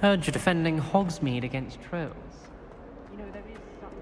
Heard you're defending Hogsmeade against trolls. You know, there is something...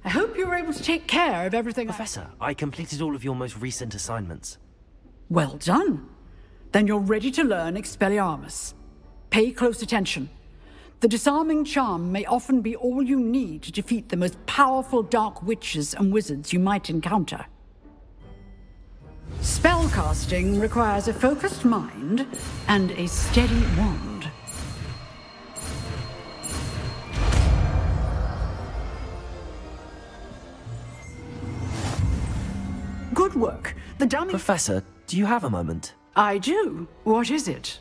I hope you were able to take care of everything. Professor, I completed all of your most recent assignments. Well done. Then you're ready to learn Expelliarmus. Pay close attention. The disarming charm may often be all you need to defeat the most powerful dark witches and wizards you might encounter. Spellcasting requires a focused mind and a steady wand. Good work. The dummy... Professor, do you have a moment? I do. What is it?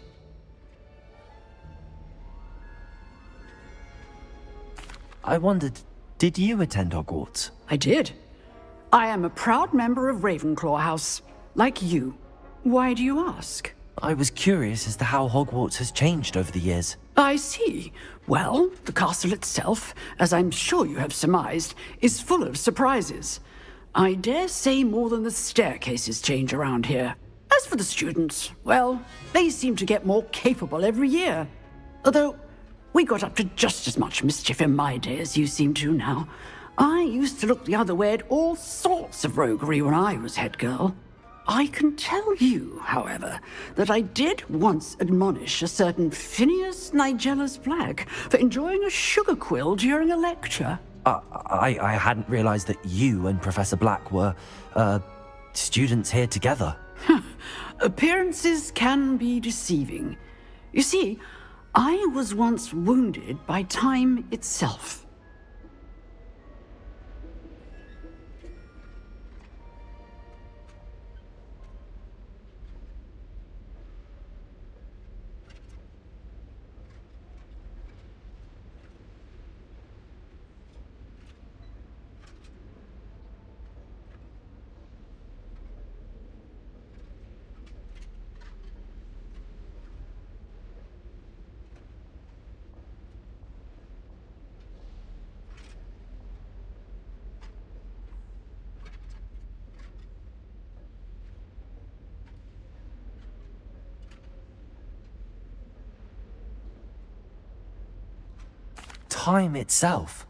I wondered, did you attend Hogwarts? I did. I am a proud member of Ravenclaw House, like you. Why do you ask? I was curious as to how Hogwarts has changed over the years. I see. Well, the castle itself, as I'm sure you have surmised, is full of surprises. I dare say more than the staircases change around here. As for the students, well, they seem to get more capable every year. Although, we got up to just as much mischief in my day as you seem to now. I used to look the other way at all sorts of roguery when I was head girl. I can tell you, however, that I did once admonish a certain Phineas Nigellus Black for enjoying a sugar quill during a lecture. I hadn't realized that you and Professor Black were, students here together. Appearances can be deceiving. You see, I was once wounded by time itself. Time itself?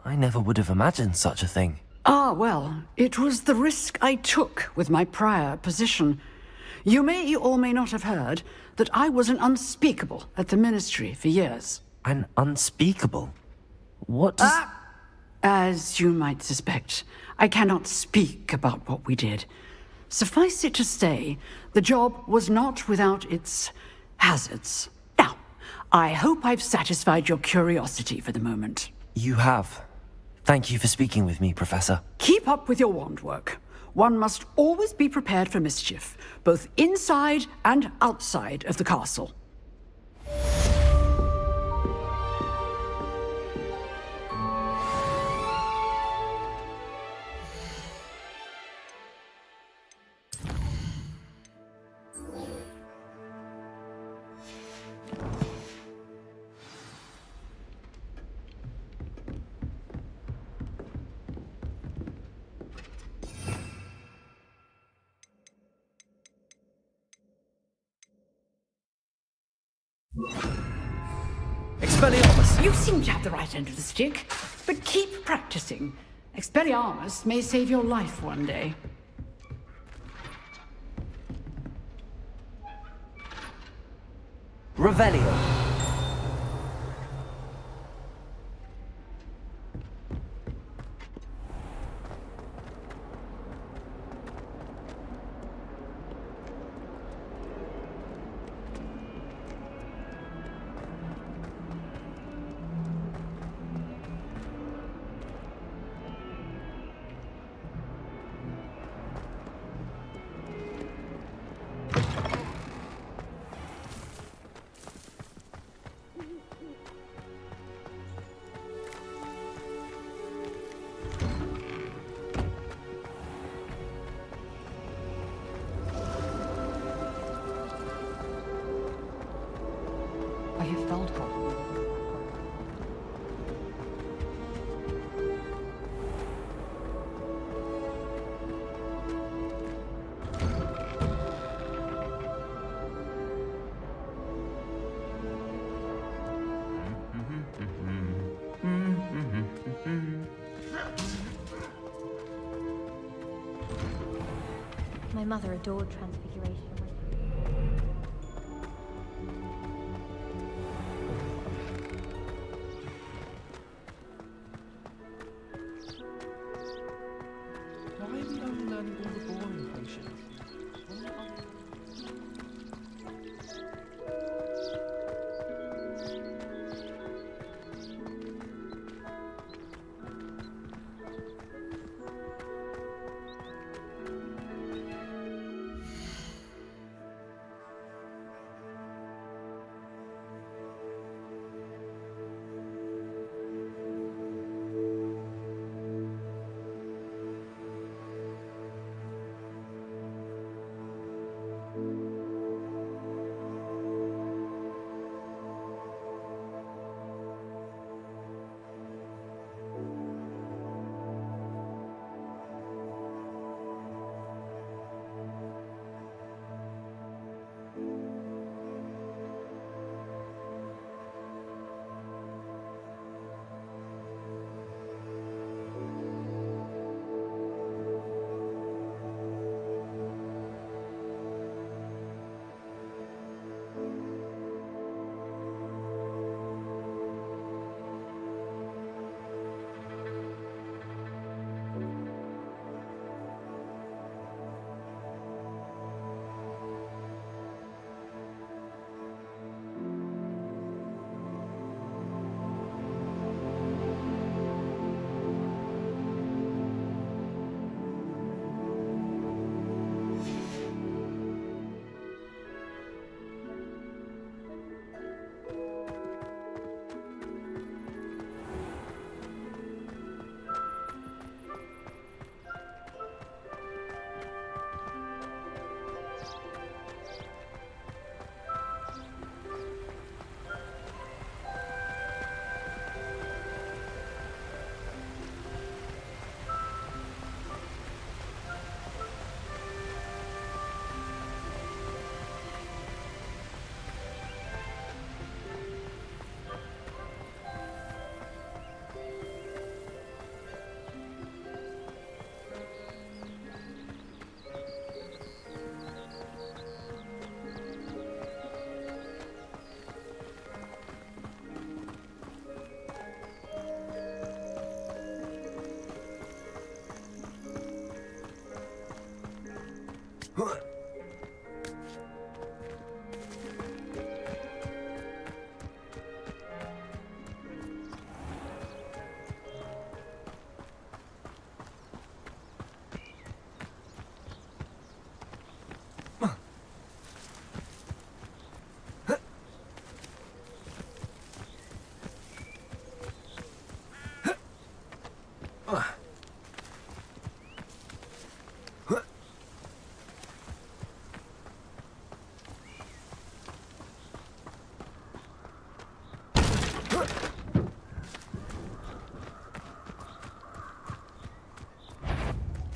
I never would have imagined such a thing. Ah, well, it was the risk I took with my prior position. You may or may not have heard that I was an unspeakable at the Ministry for years. An unspeakable? What does... As you might suspect, I cannot speak about what we did. Suffice it to say, the job was not without its hazards. Now, I hope I've satisfied your curiosity for the moment. You have. Thank you for speaking with me, Professor. Keep up with your wand work. One must always be prepared for mischief, both inside and outside of the castle. Expelliarmus! You seem to have the right end of the stick, but keep practicing. Expelliarmus may save your life one day. Revelio. My mother adored Transfiguration. Why are we only learning all the boring potions?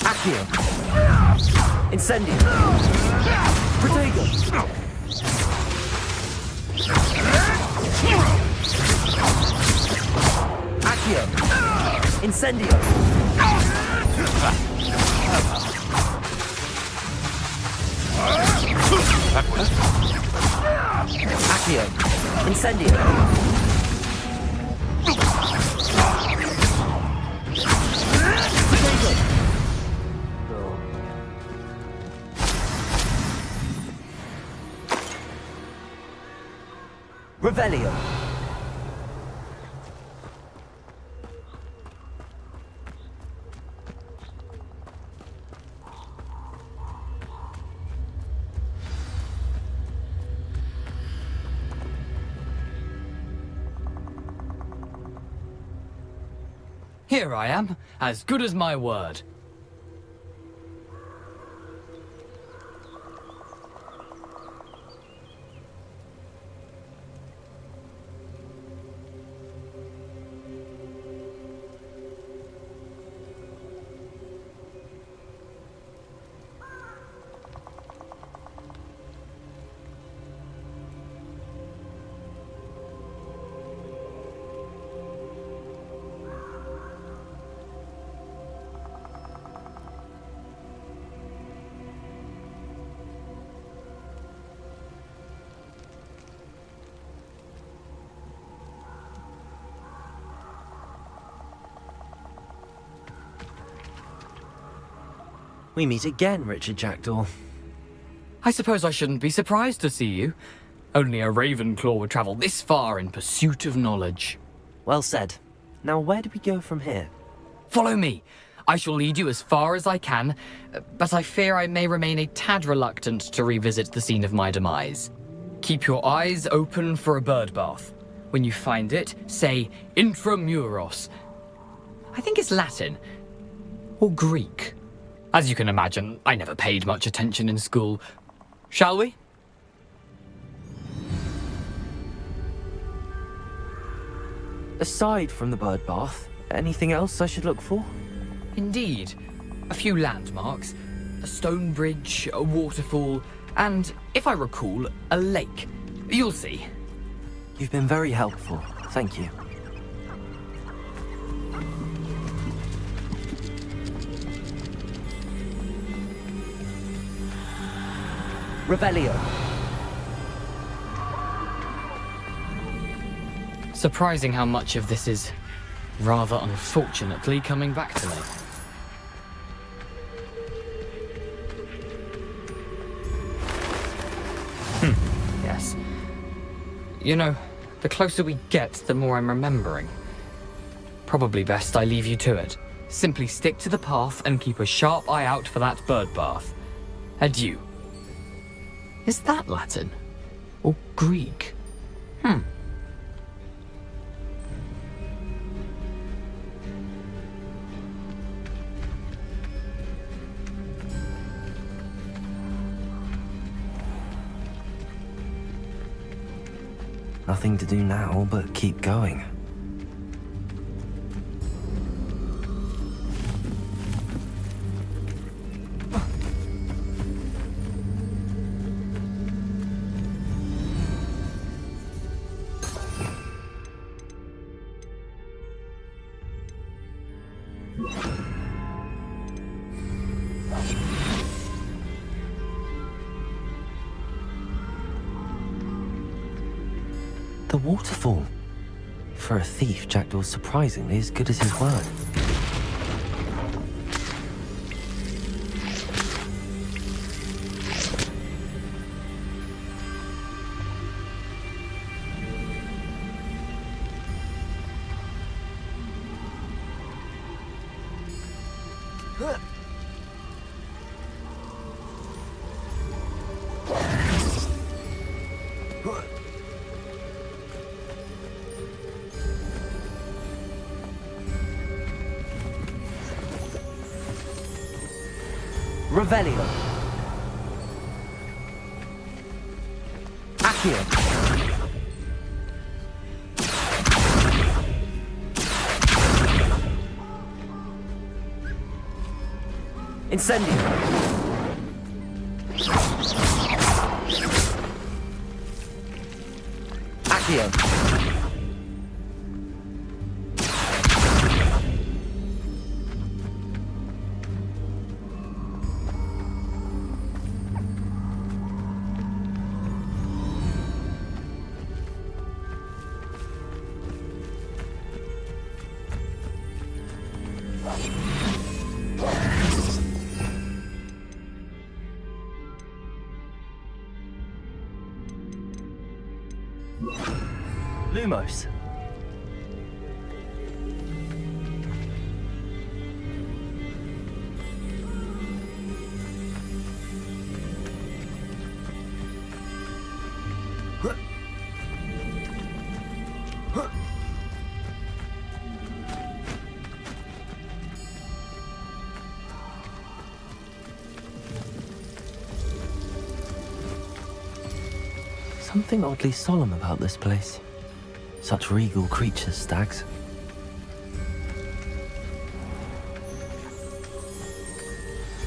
Accio! Incendio! Protego! Accio! Incendio! Accio! Incendio! Revelio. Here I am, as good as my word. We meet again, Richard Jackdaw. I suppose I shouldn't be surprised to see you. Only a Ravenclaw would travel this far in pursuit of knowledge. Well said. Now where do we go from here? Follow me. I shall lead you as far as I can, but I fear I may remain a tad reluctant to revisit the scene of my demise. Keep your eyes open for a bird bath. When you find it, say intramuros. I think it's Latin. Or Greek. As you can imagine, I never paid much attention in school. Shall we? Aside from the bird bath, anything else I should look for? Indeed. A few landmarks. A stone bridge, a waterfall, and, if I recall, a lake. You'll see. You've been very helpful. Thank you. Revelio. Surprising how much of this is, rather unfortunately, coming back to me. Yes. You know, the closer we get, the more I'm remembering. Probably best I leave you to it. Simply stick to the path and keep a sharp eye out for that bird bath. Adieu. Is that Latin? Or Greek? Nothing to do now but keep going. The waterfall. For a thief, Jackdaw's surprisingly as good as his word. Revelio. Accio. Incendio. Accio. Lumos. Something oddly solemn about this place. Such regal creatures, stags.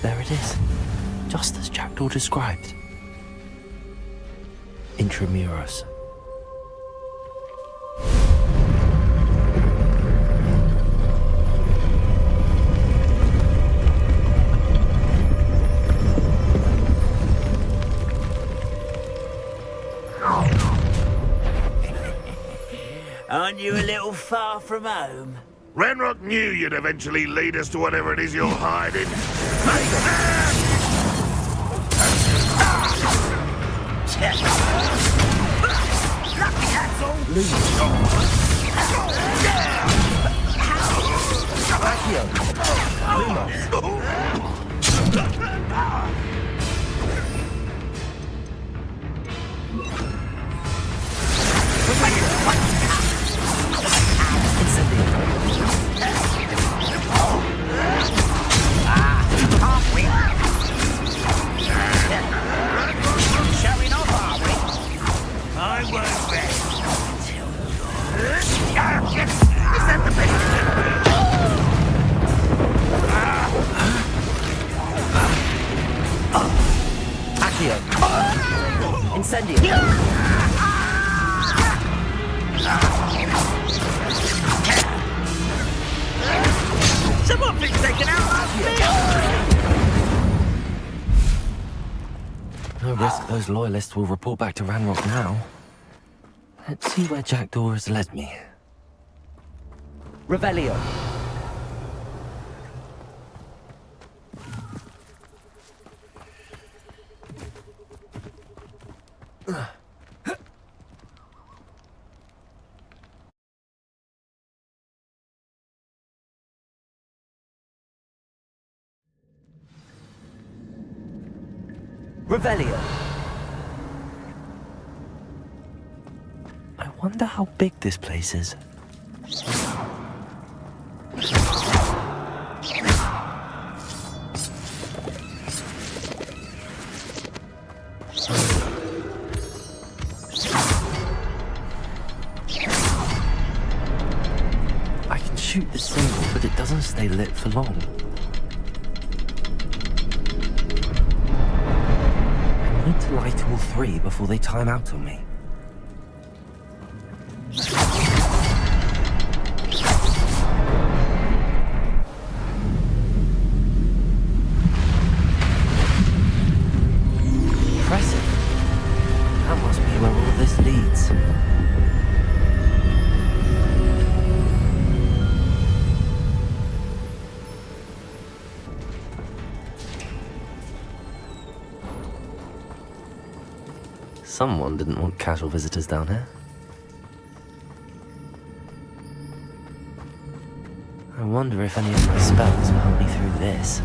There it is, just as Jackdaw described. Intramuros. Aren't you a little far from home? Ranrock knew you'd eventually lead us to whatever it is you're hiding. Someone thinks they can outlast me! No risk those loyalists will report back to Ranrock now. Let's see where Jackdaw has led me. Revelio. Revelio. I wonder how big this place is. I can shoot the symbol, but it doesn't stay lit for long. I need to light all three before they time out on me. Impressive. That must be where all this leads. Someone didn't want casual visitors down here. I wonder if any of my spells will help me through this.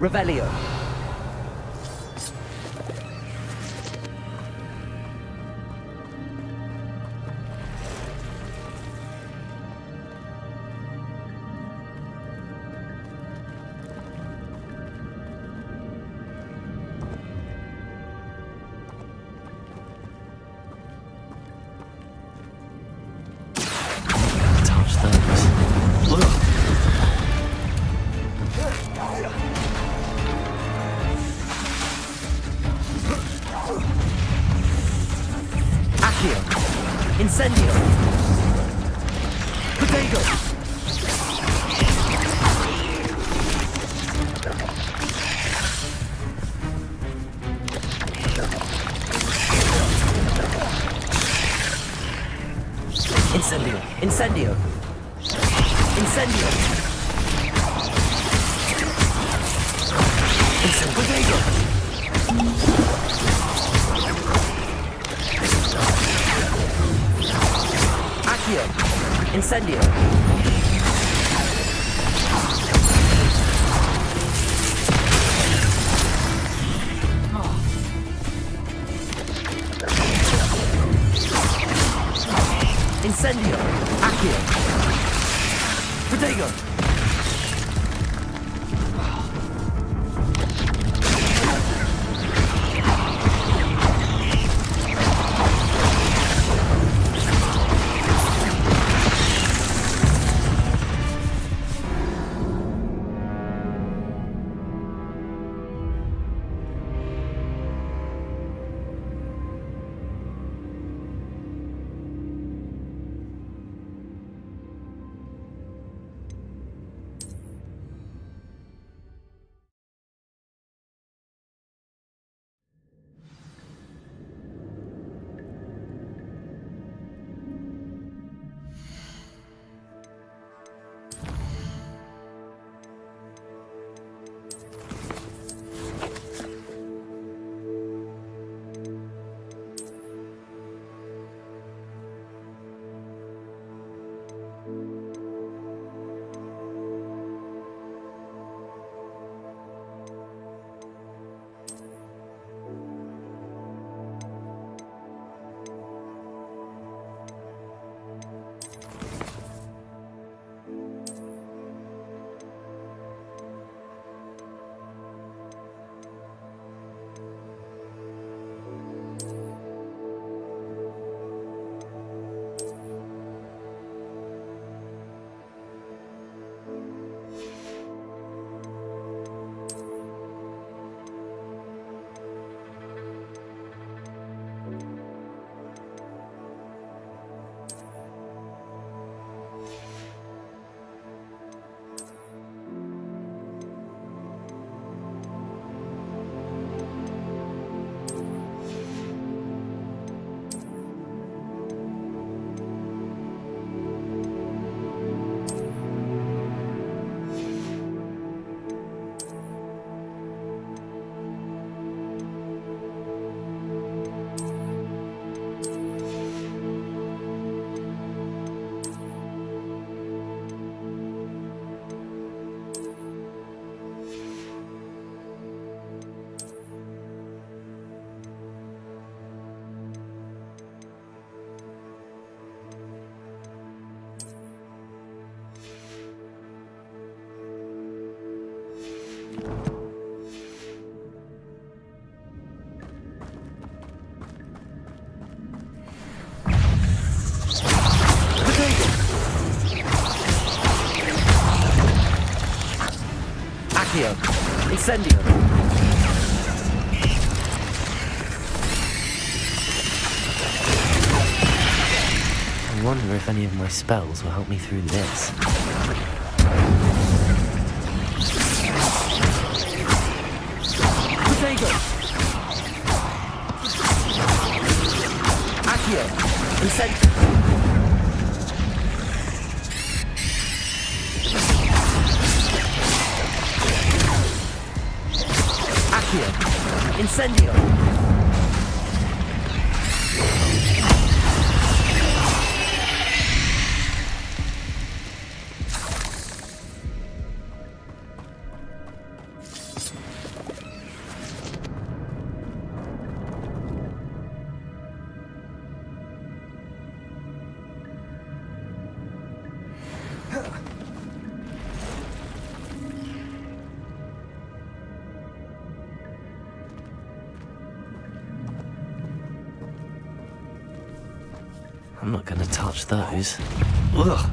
Revelio. Touch those. Incendio! Potato! Incendio. Incendio. Bodega. Accio. Incendio. Incendio. Accio. Bodega. Accio. Incendio. I wonder if any of my spells will help me through this. Bodega. Accio. Incendio. Incendio! I'm not gonna touch those. Ugh.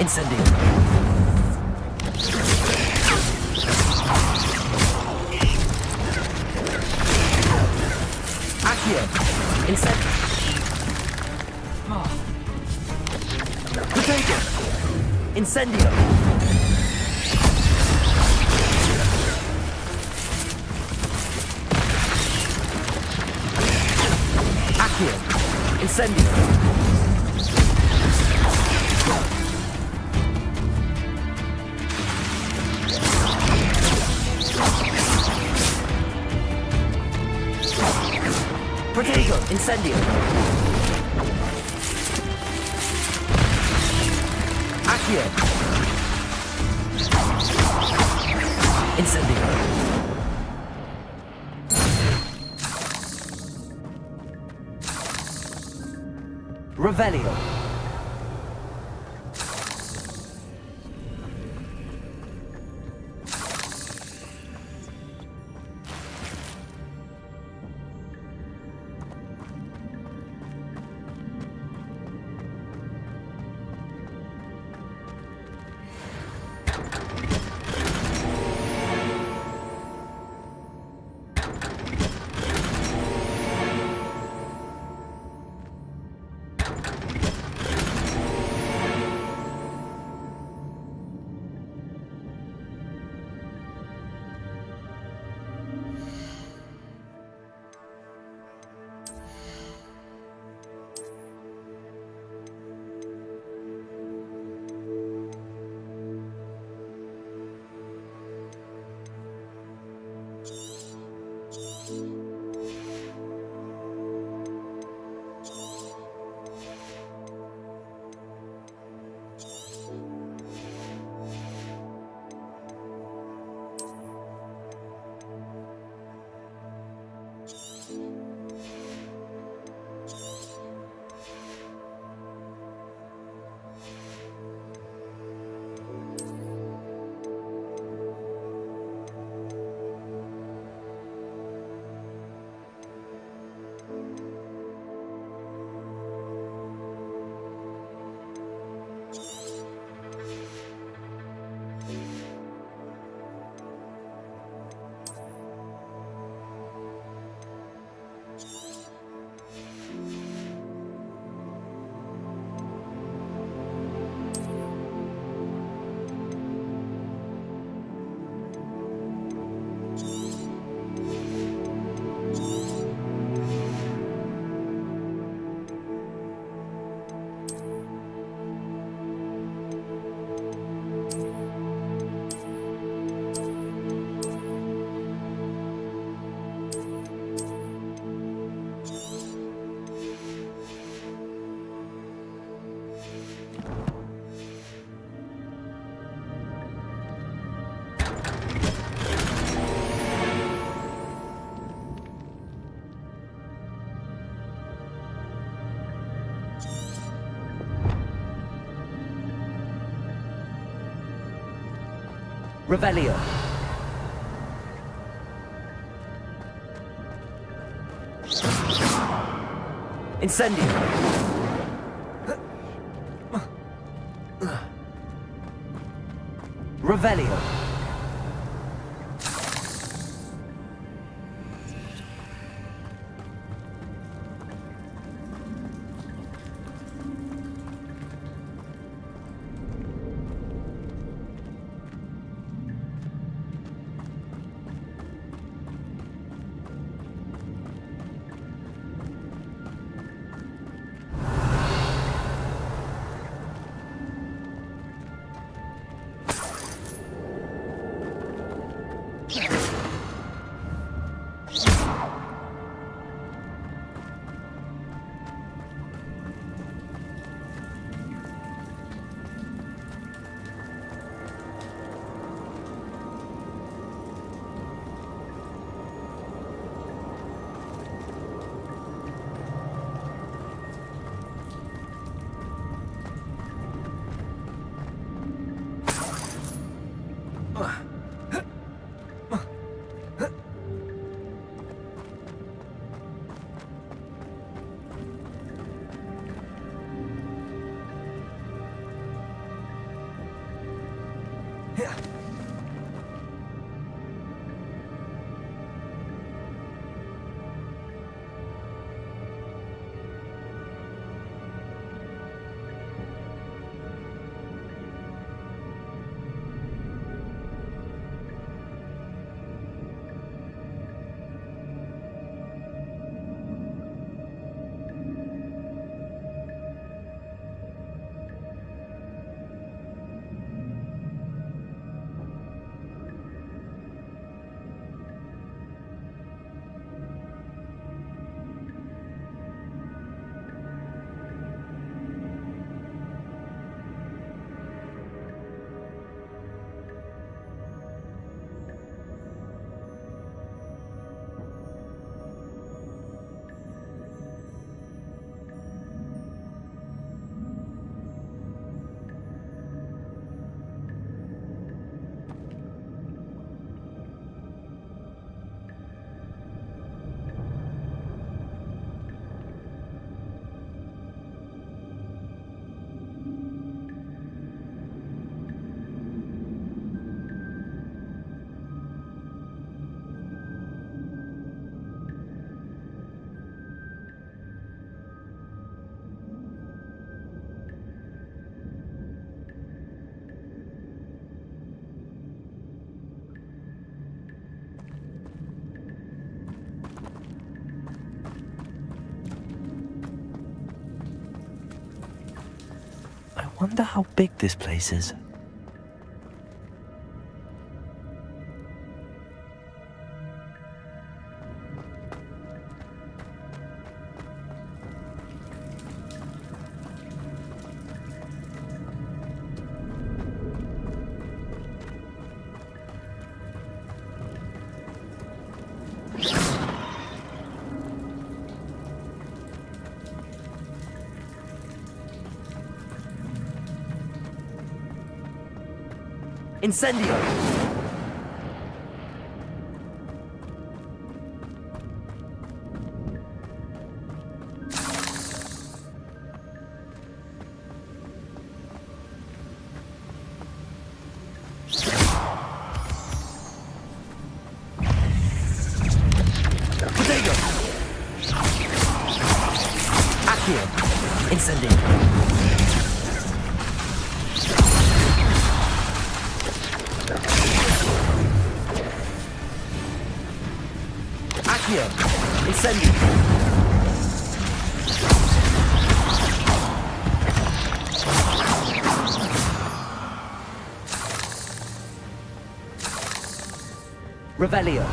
Incendio. Incendio! Accio! Incendio! Protego! Incendio! Accio! Incendio! Revelio! Revelio. Incendio. Revelio. Wonder how big this place is. Incendio! Potato! Accio! Incendio! Accio! Incendio! Revelio!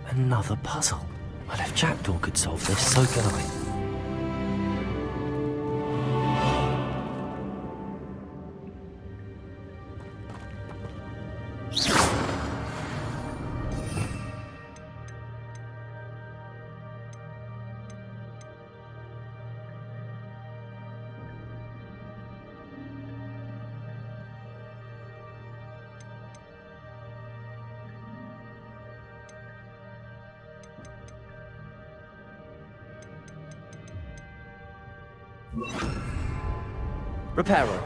Another puzzle. Well, if Jackdaw could solve this, so can I. Reparo.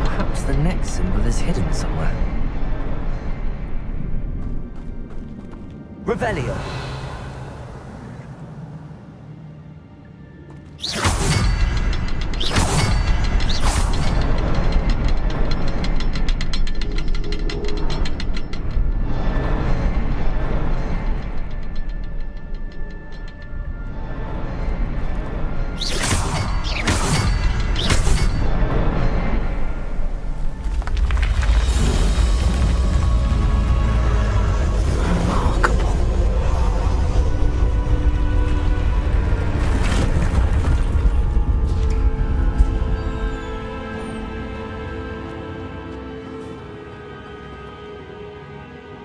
Perhaps the next symbol is hidden somewhere. Revelio.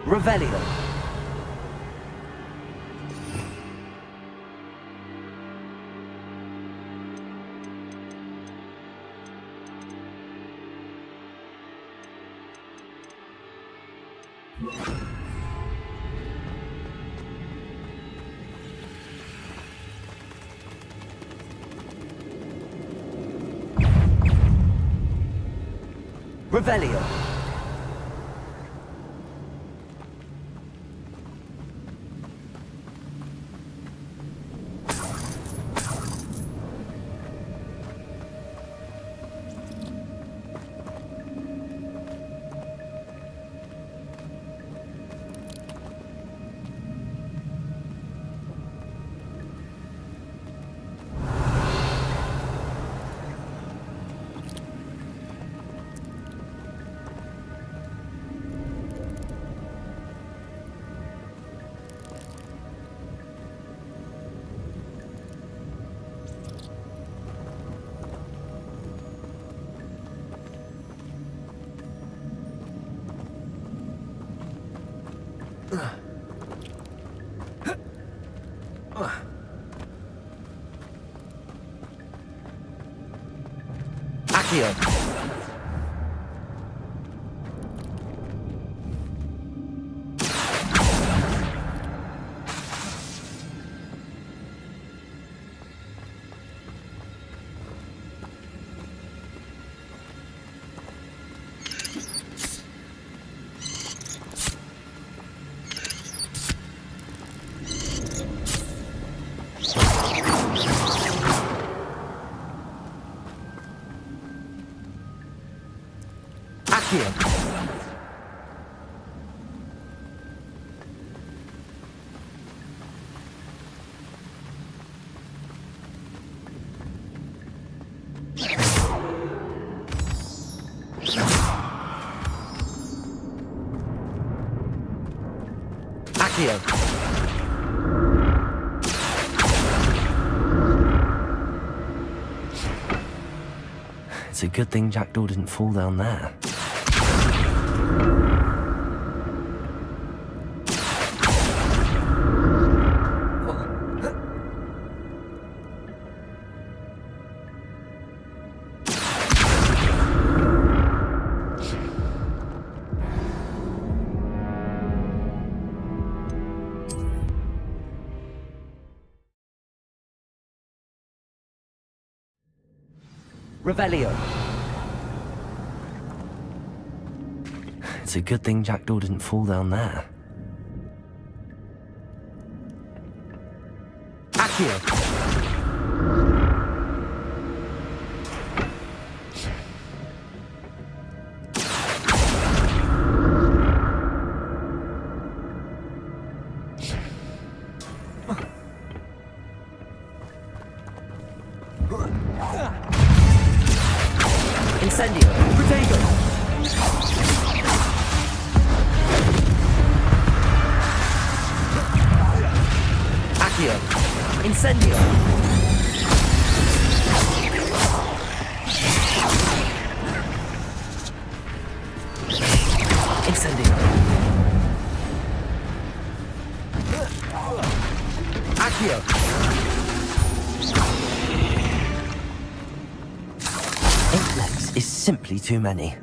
Revelio. Revelio. Accio. Accio. It's a good thing Jackdaw didn't fall down there. Revelio. It's a good thing Jackdaw didn't fall down there. Accio. Incendio. Protego. Accio. Incendio. Incendio. Accio. Eight legs is simply too many.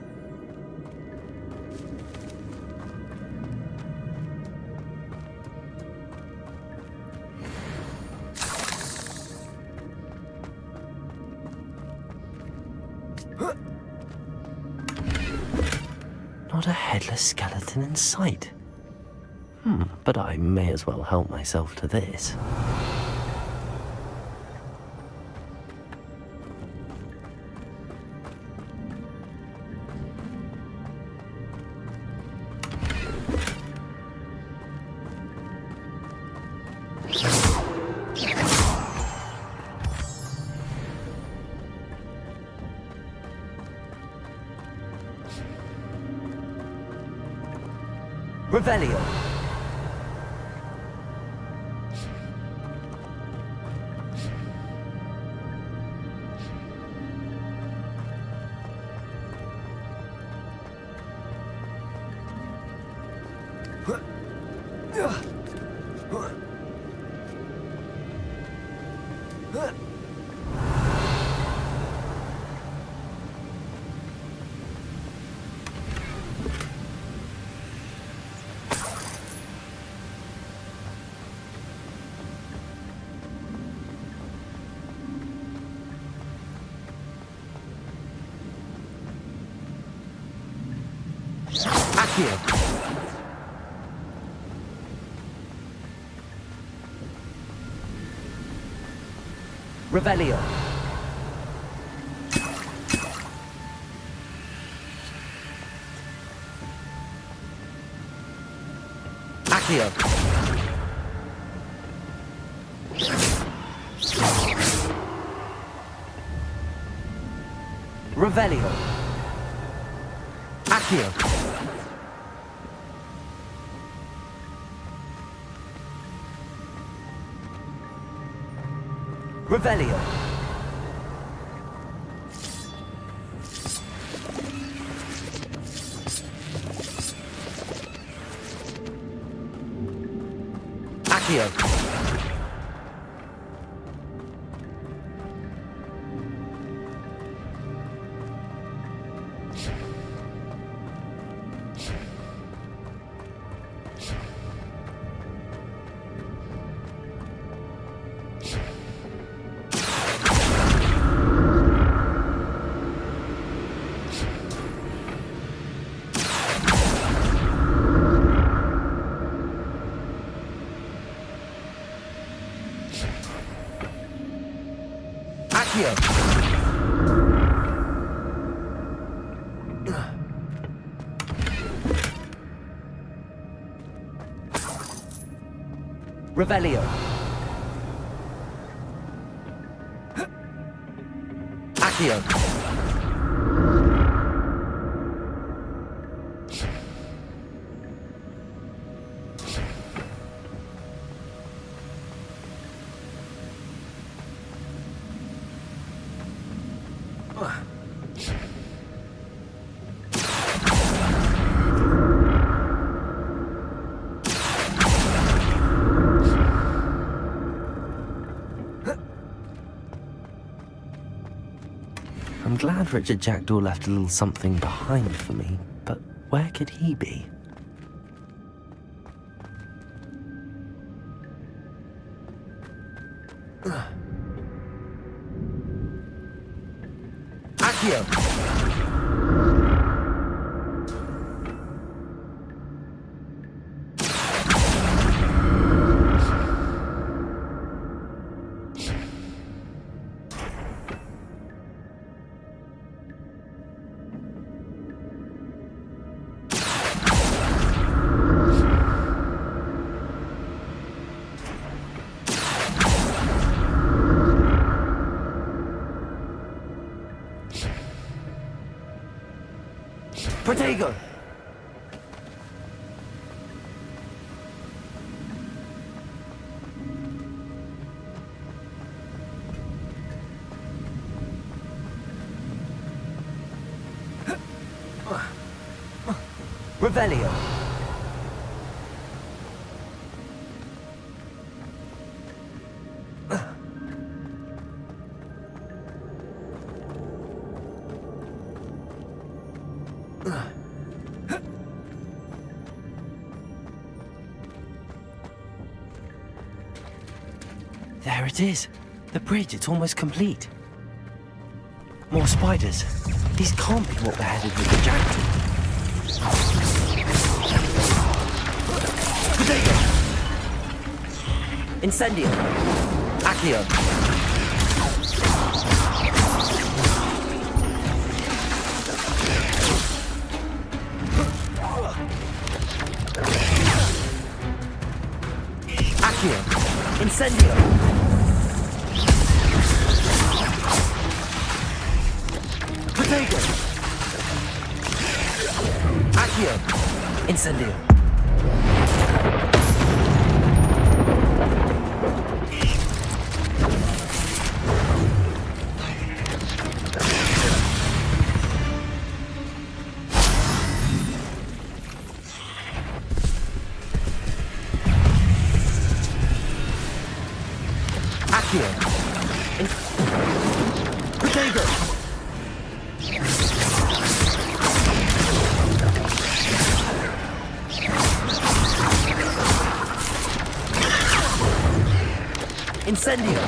Not a headless skeleton in sight. But I may as well help myself to this. Revelio. Accio. Revelio. Accio. Revelio. Accio. Revelio. Accio. Accio. Revelio. Accio. I'm glad Richard Jackdaw left a little something behind for me, but where could he be? Accio. Protego! Revelio! There it is. The bridge, it's almost complete. More spiders. These can't be what were headed with the jackdaw. Protego! Incendio! Accio! Accio! Incendio! Protego! Accio! Incendio! Accio! Protego! Incendio!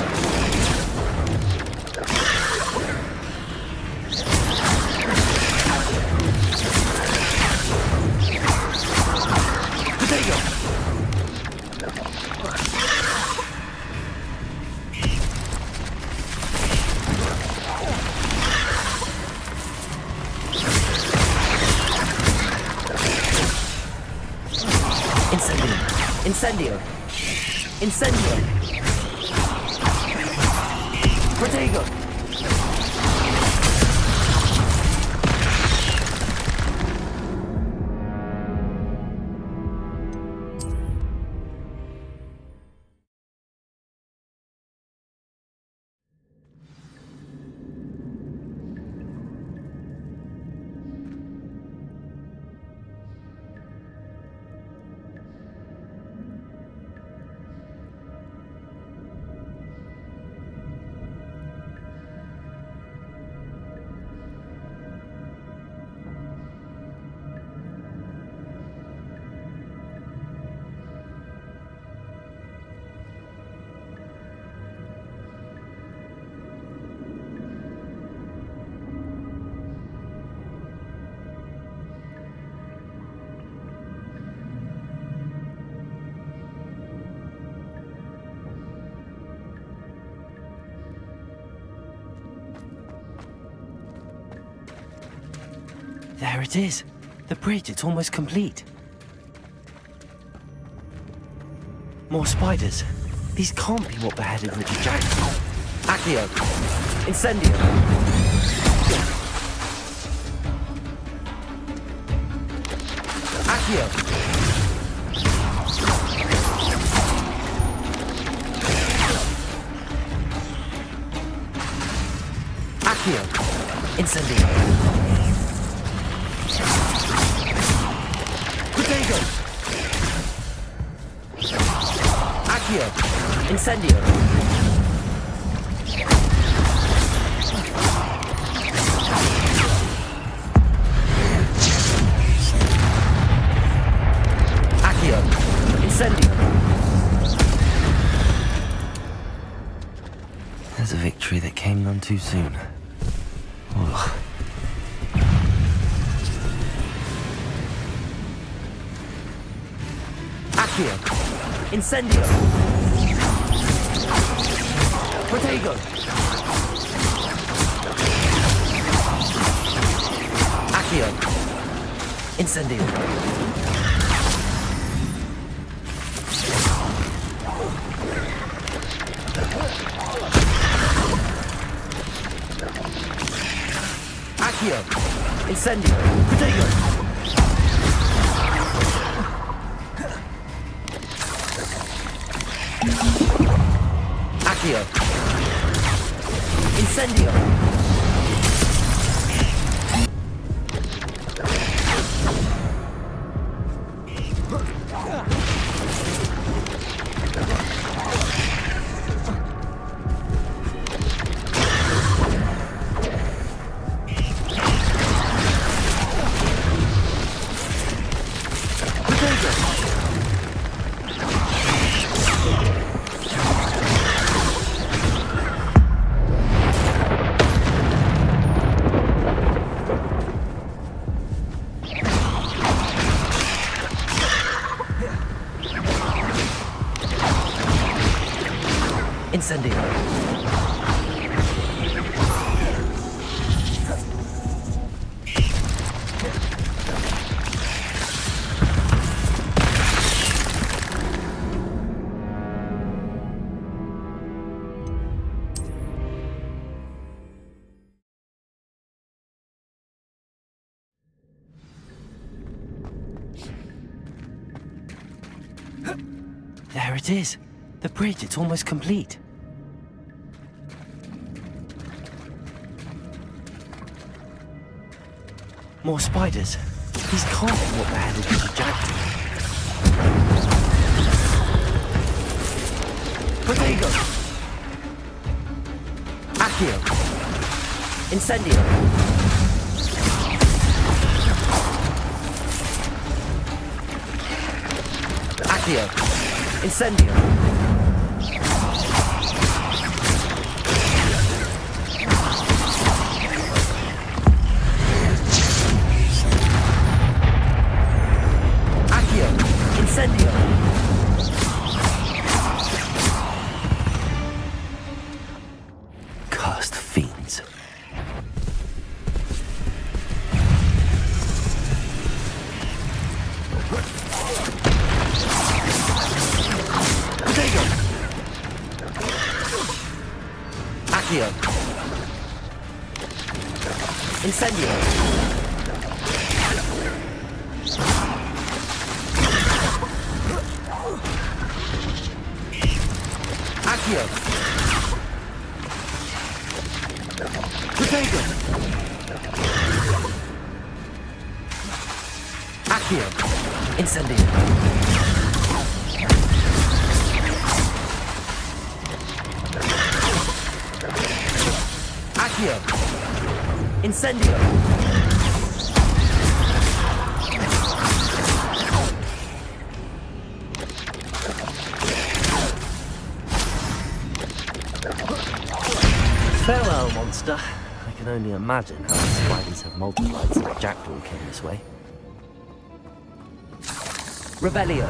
Protego! Incendio! Incendio! Protego! There it is. The bridge, it's almost complete. More spiders. These can't be what beheaded Richard Jackdaw. Accio! Incendio! Accio! Accio! Incendio! Protego! Accio! Incendio! Incendio. There's a victory that came none too soon. Ugh. Accio. Incendio. Protego. Accio. Incendio. Accio. Incendio. Protego. Accio. Incendio. Incendio. There it is. The bridge, it's almost complete. More spiders. These can't be what the hell is a jackal. Protego. Accio. Incendio. Accio. Incendio. Accio. Incendio. Cursed fiends. Protego. Accio. Incendio. Accio. Protego. Accio. Incendio. Accio. Incendio. Farewell, monster. I can only imagine how the spiders have multiplied since Jackdaw came this way. Revelio.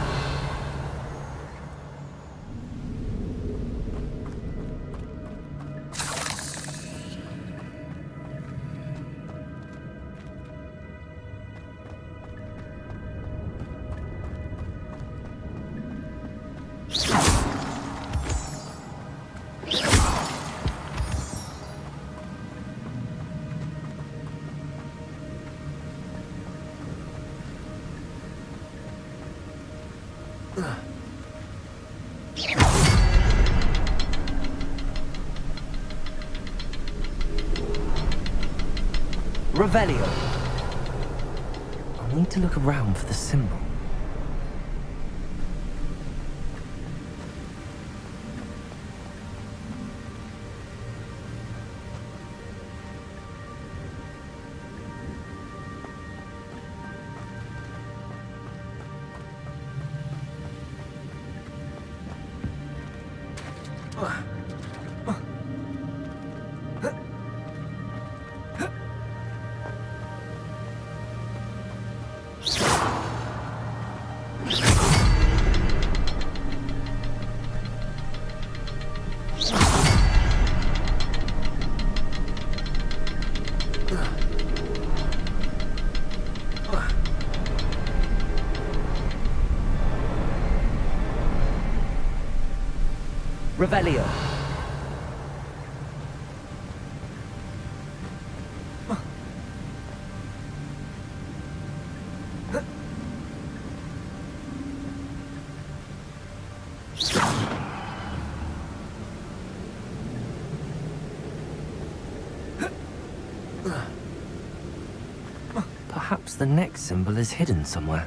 Revelio. I need to look around for the symbol. Revelio. Perhaps the next symbol is hidden somewhere.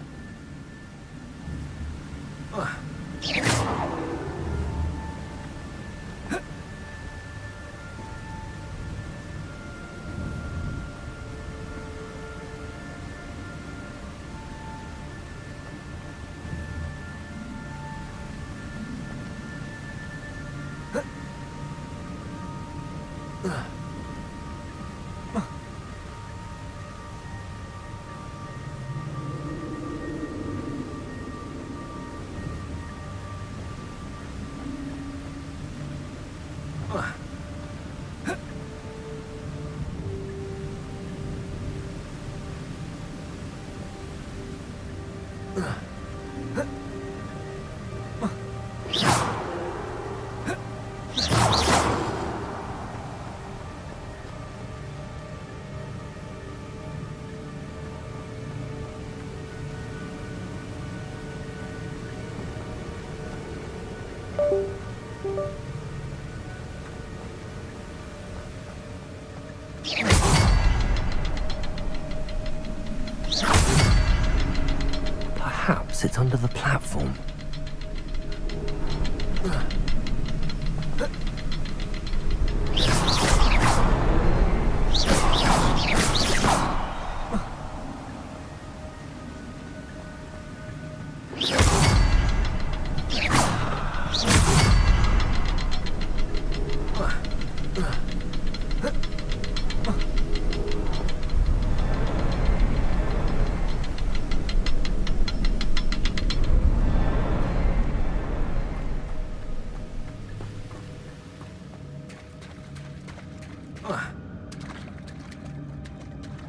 Perhaps it's under the platform.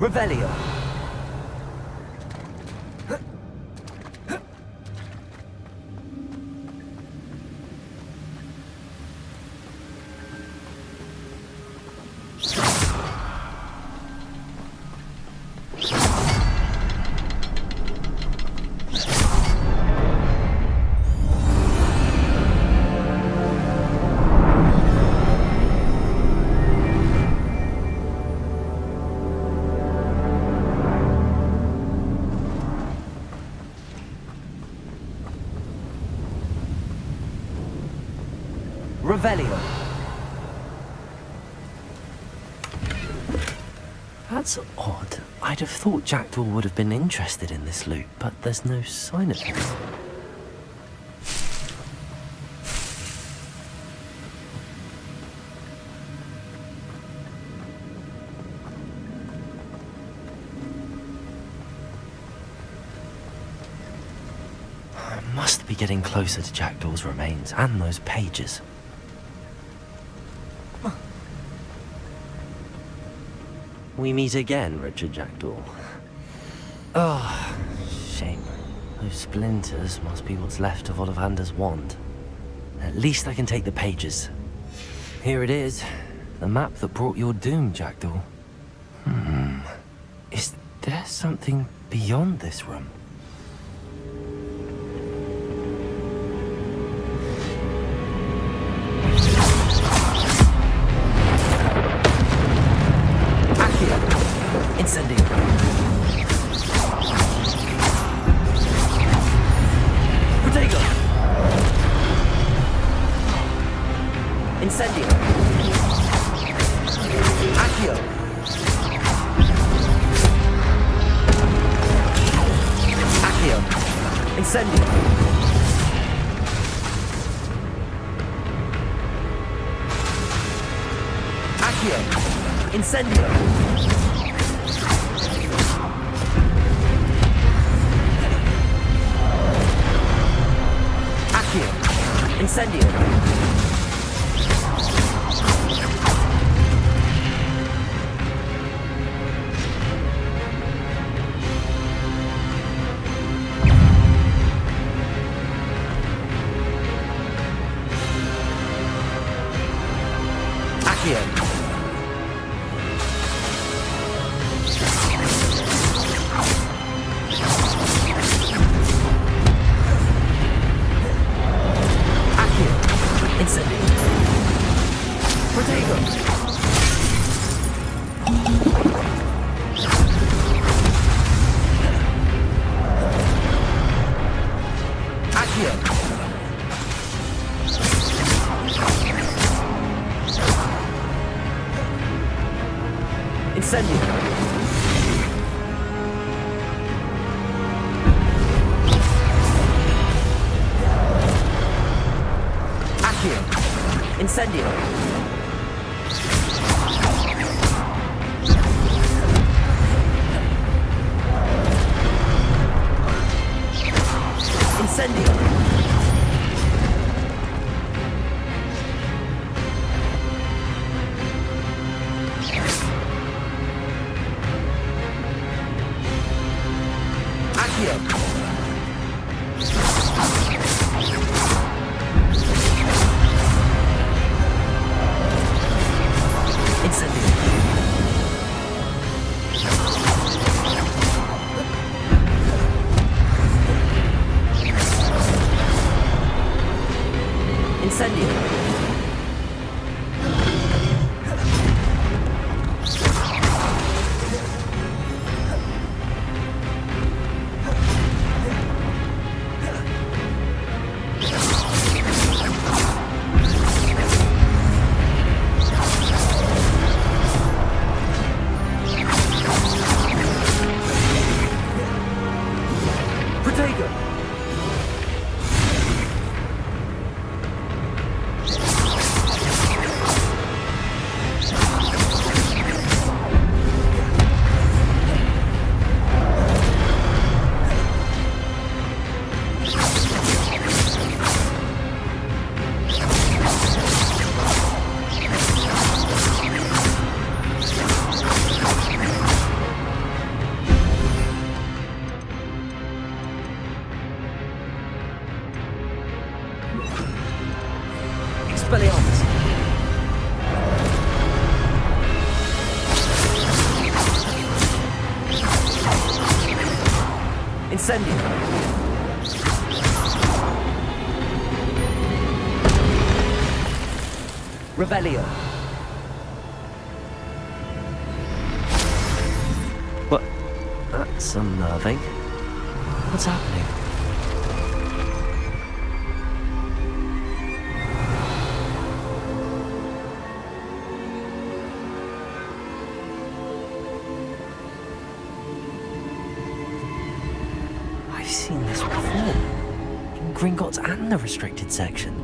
Revelio. Revelio. That's odd. I'd have thought Jackdaw would have been interested in this loot, but there's no sign of him. I must be getting closer to Jackdaw's remains and those pages. We meet again, Richard Jackdaw. Oh, shame. Those splinters must be what's left of Ollivander's wand. At least I can take the pages. Here it is. The map that brought your doom, Jackdaw. Is there something beyond this room? Incendio. Protego. Incendio. Accio. Accio. Incendio. Accio. Incendio. Accio. Incendio. Accio. Incendio. Protego. Accio. Incendio. Accio. Incendio. Incendio. Accio. Incendio. Incendio. Protego. Expelliarmus. Incendio. Revelio. What? That's unnerving. What's happening? I've seen this before. In Gringotts and the restricted section.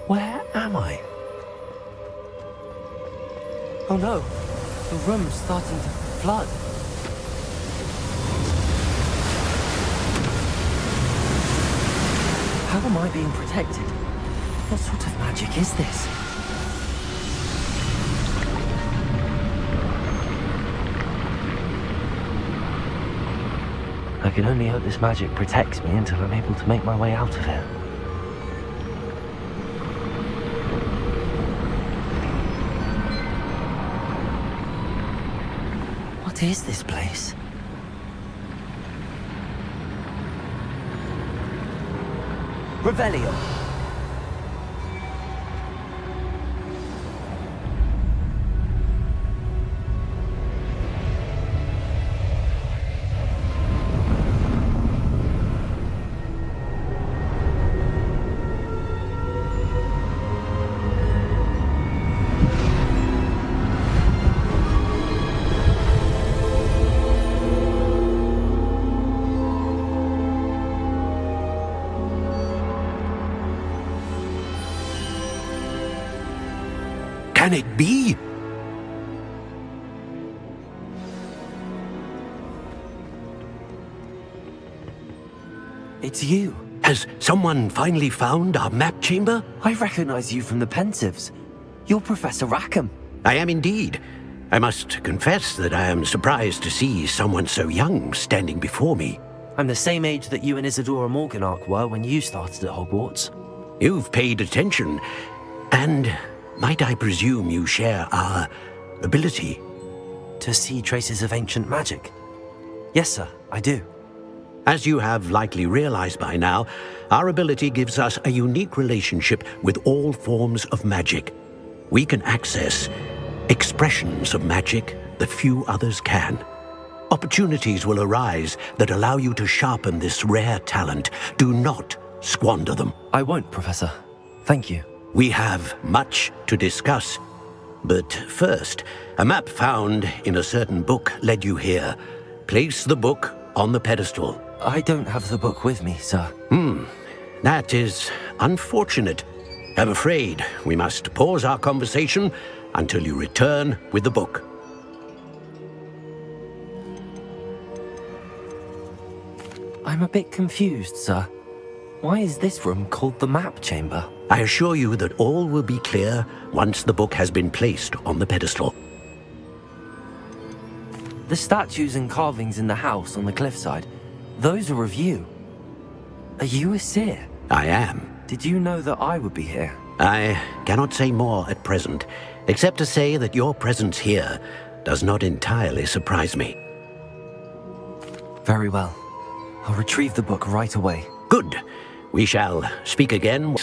Where am I? Oh no, the room's starting to flood. How am I being protected? What sort of magic is this? I can only hope this magic protects me until I'm able to make my way out of here. What is this place? Revelio. Can it be? It's you. Has someone finally found our map chamber? I recognize you from the Pensives. You're Professor Rackham. I am indeed. I must confess that I am surprised to see someone so young standing before me. I'm the same age that you and Isadora Morganach were when you started at Hogwarts. You've paid attention, and might I presume you share our ability? To see traces of ancient magic? Yes, sir, I do. As you have likely realized by now, our ability gives us a unique relationship with all forms of magic. We can access expressions of magic that few others can. Opportunities will arise that allow you to sharpen this rare talent. Do not squander them. I won't, Professor. Thank you. We have much to discuss. But first, a map found in a certain book led you here. Place the book on the pedestal. I don't have the book with me, sir. That is unfortunate. I'm afraid we must pause our conversation until you return with the book. I'm a bit confused, sir. Why is this room called the map chamber? I assure you that all will be clear once the book has been placed on the pedestal. The statues and carvings in the house on the cliffside, those are of you. Are you a seer? I am. Did you know that I would be here? I cannot say more at present, except to say that your presence here does not entirely surprise me. Very well. I'll retrieve the book right away. Good. We shall speak again.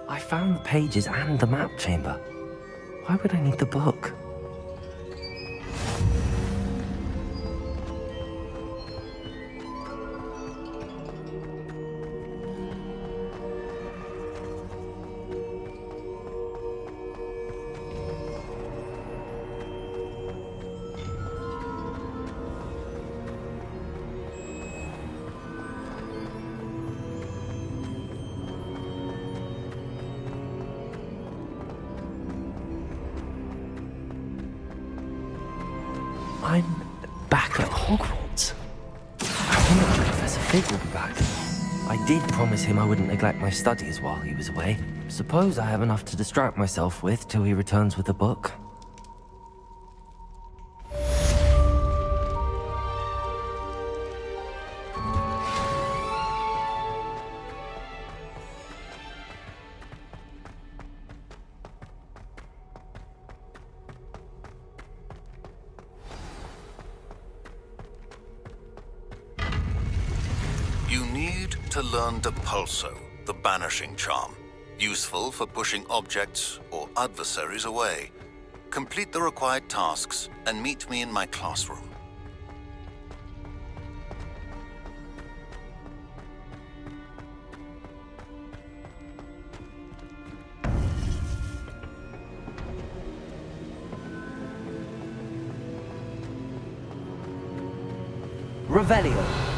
I found the pages and the map chamber. Why would I need the book? I'm back at Hogwarts. I wonder if Professor Fig will be back. I did promise him I wouldn't neglect my studies while he was away. Suppose I have enough to distract myself with till he returns with the book. You need to learn Depulso, the banishing charm. Useful for pushing objects or adversaries away. Complete the required tasks and meet me in my classroom. Revelio.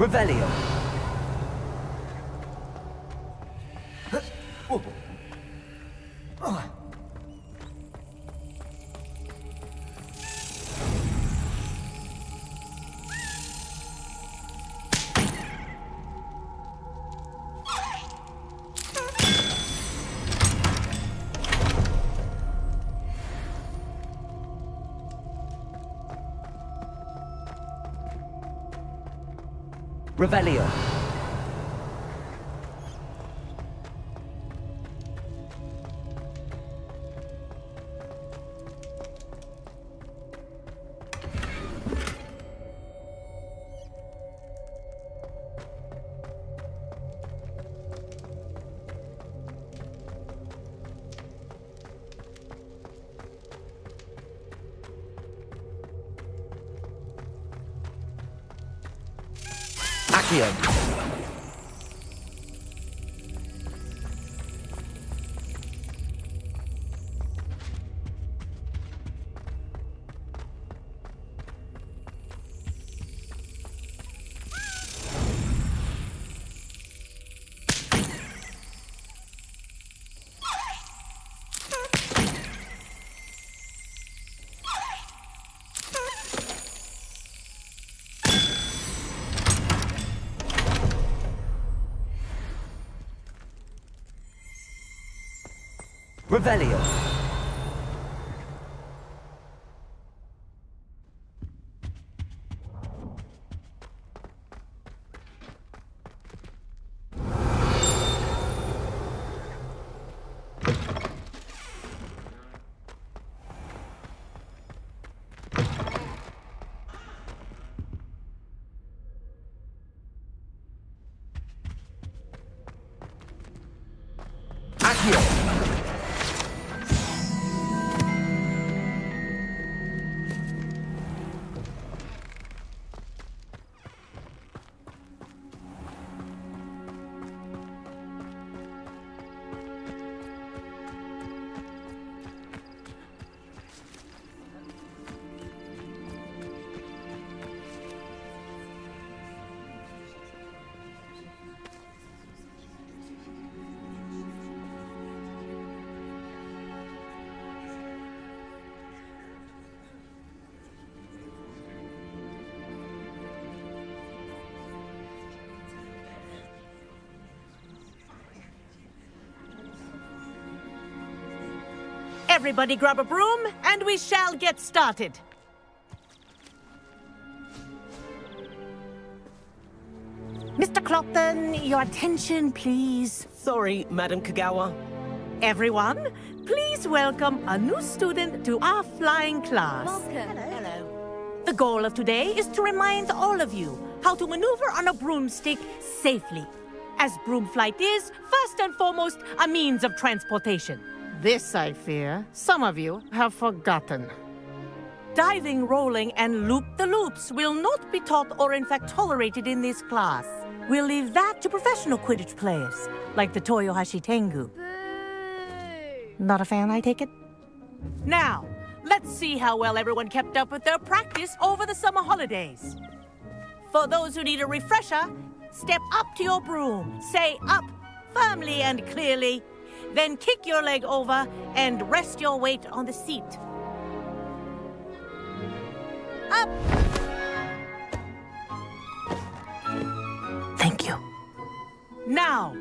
Revelio. Revelio. Accio. Revelio. Accio. Everybody grab a broom, and we shall get started. Mr. Clopton, your attention, please. Sorry, Madam Kagawa. Everyone, please welcome a new student to our flying class. Welcome. Hello. The goal of today is to remind all of you how to maneuver on a broomstick safely, as broom flight is, first and foremost, a means of transportation. This, I fear, some of you have forgotten. Diving, rolling, and loop-the-loops will not be taught or in fact tolerated in this class. We'll leave that to professional Quidditch players, like the Toyohashi Tengu. Not a fan, I take it? Now, let's see how well everyone kept up with their practice over the summer holidays. For those who need a refresher, step up to your broom, say up firmly and clearly, then kick your leg over and rest your weight on the seat. Up! Thank you. Now,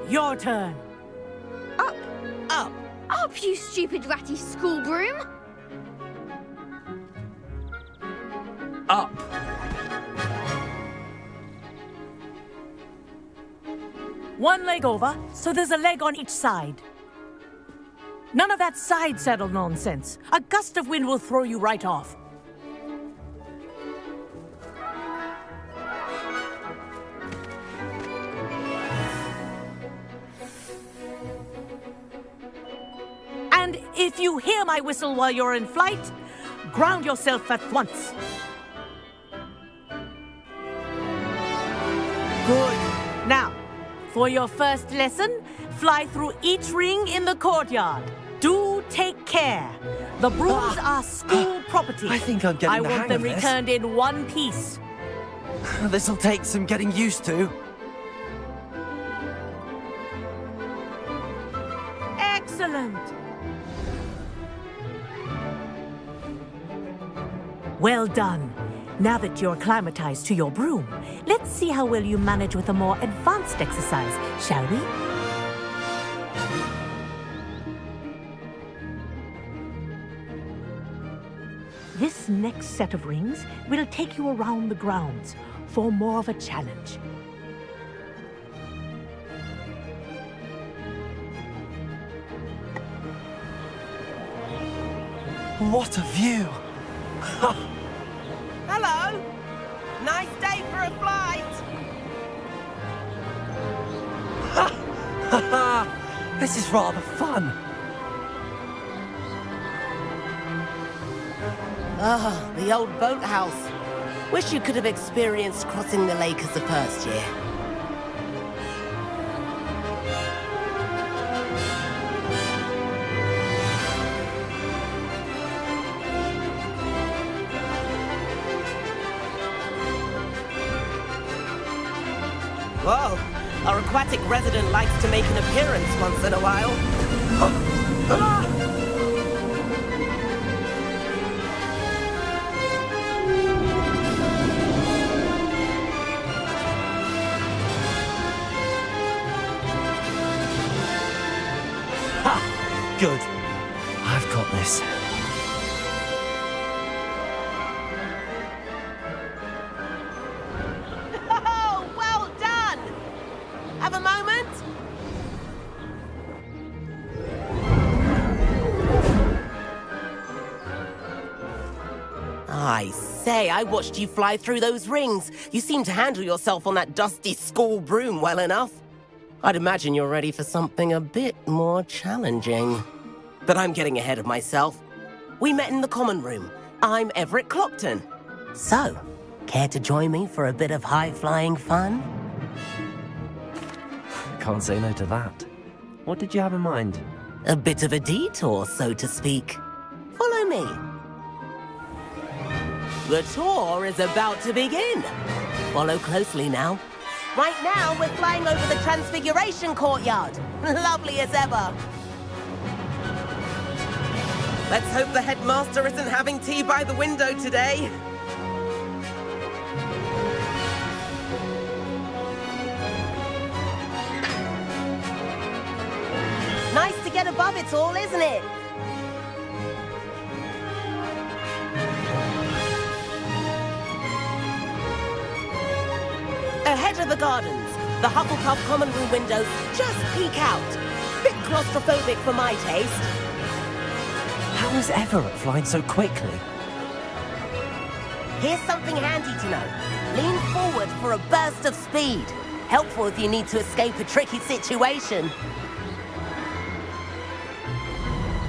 your turn. Up. Up. Up, you stupid ratty school broom. Up. One leg over, so there's a leg on each side. None of that side saddle nonsense. A gust of wind will throw you right off. And if you hear my whistle while you're in flight, ground yourself at once. Good. Now, for your first lesson, fly through each ring in the courtyard. Do take care. The brooms are school property. I think I'm getting I the want hang them of this. returned in one piece. This'll take some getting used to. Excellent. Well done. Now that you're acclimatized to your broom, let's see how well you manage with a more advanced exercise, shall we? This next set of rings will take you around the grounds for more of a challenge. What a view! Hello. Nice day for a flight. This is rather fun. Ah, the old boathouse. Wish you could have experienced crossing the lake as the first year. Whoa, our aquatic resident likes to make an appearance once in a while. Good. I've got this. Oh, well done! Have a moment? I say, I watched you fly through those rings. You seem to handle yourself on that dusty school broom well enough. I'd imagine you're ready for something a bit more challenging. But I'm getting ahead of myself. We met in the common room. I'm Everett Clopton. So, care to join me for a bit of high-flying fun? Can't say no to that. What did you have in mind? A bit of a detour, so to speak. Follow me. The tour is about to begin. Follow closely now. Right now, we're flying over the Transfiguration Courtyard. Lovely as ever. Let's hope the headmaster isn't having tea by the window today. Nice to get above it all, isn't it? Ahead of the gardens, the Hufflepuff common room windows just peek out. Bit claustrophobic for my taste. How is Everett flying so quickly? Here's something handy to know. Lean forward for a burst of speed. Helpful if you need to escape a tricky situation.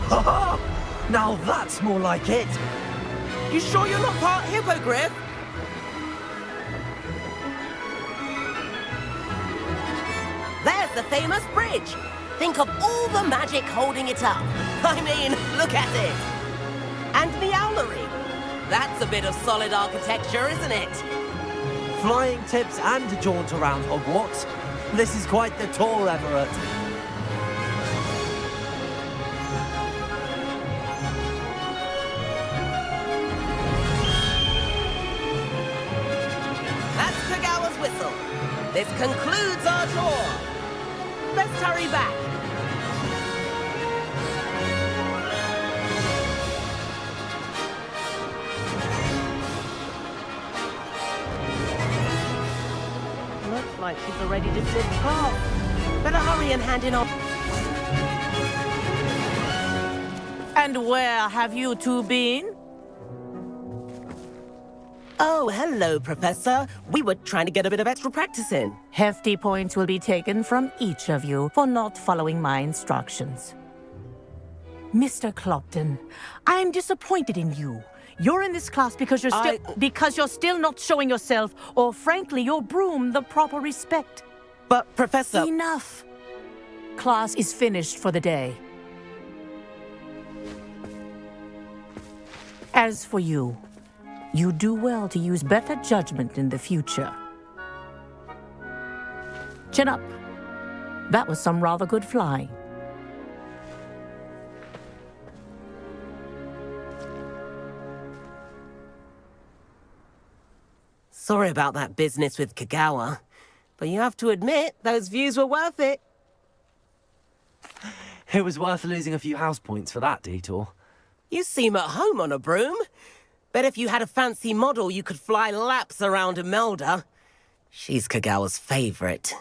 Ha! Now that's more like it. You sure you're not part hippogriff? There's the famous bridge. Think of all the magic holding it up. I mean, look at it. And the owlery. That's a bit of solid architecture, isn't it? Flying tips and a jaunt around Hogwarts. This is quite the tour, Everett. That's Kagawa's whistle. This concludes our tour. Let's hurry back. Looks like she's already dismissed class. Better hurry and hand in our... And where have you two been? Oh, hello, Professor. We were trying to get a bit of extra practice in. Hefty points will be taken from each of you for not following my instructions. Mr. Clopton, I'm disappointed in you. You're in this class because you're still not showing yourself, or frankly, your broom the proper respect. But, Professor... Enough. Class is finished for the day. As for you, you do well to use better judgment in the future. Chin up. That was some rather good flying. Sorry about that business with Kagawa, but you have to admit, those views were worth it. It was worth losing a few house points for that detour. You seem at home on a broom. Bet if you had a fancy model, you could fly laps around Imelda. She's Kagawa's favorite.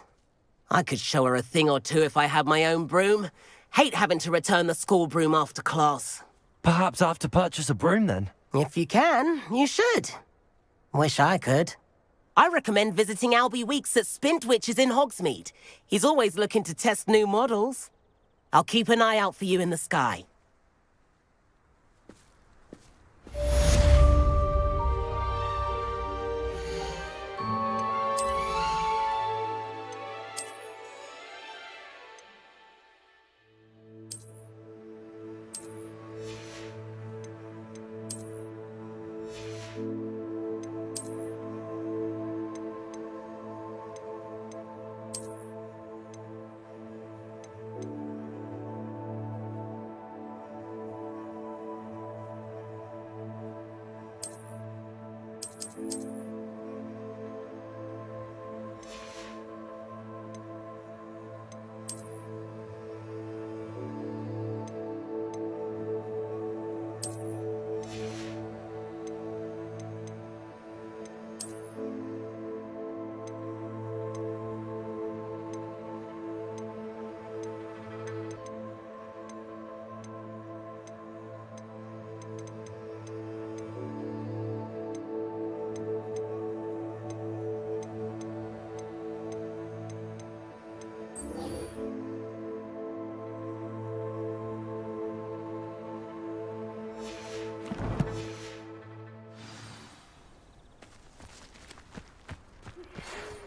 I could show her a thing or two if I had my own broom. Hate having to return the school broom after class. Perhaps I have to purchase a broom then. If you can, you should. Wish I could. I recommend visiting Albie Weeks at Spintwitches in Hogsmeade. He's always looking to test new models. I'll keep an eye out for you in the sky.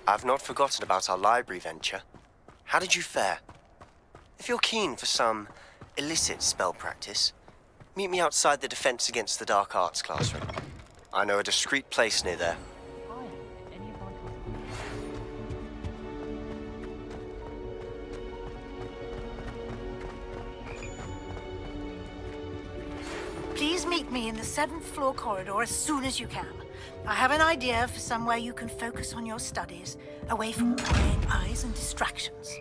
I've not forgotten about our library venture. How did you fare? If you're keen for some illicit spell practice, meet me outside the Defense Against the Dark Arts classroom. I know a discreet place near there. Please meet me in the 7th floor corridor as soon as you can. I have an idea for somewhere you can focus on your studies, away from prying eyes and distractions.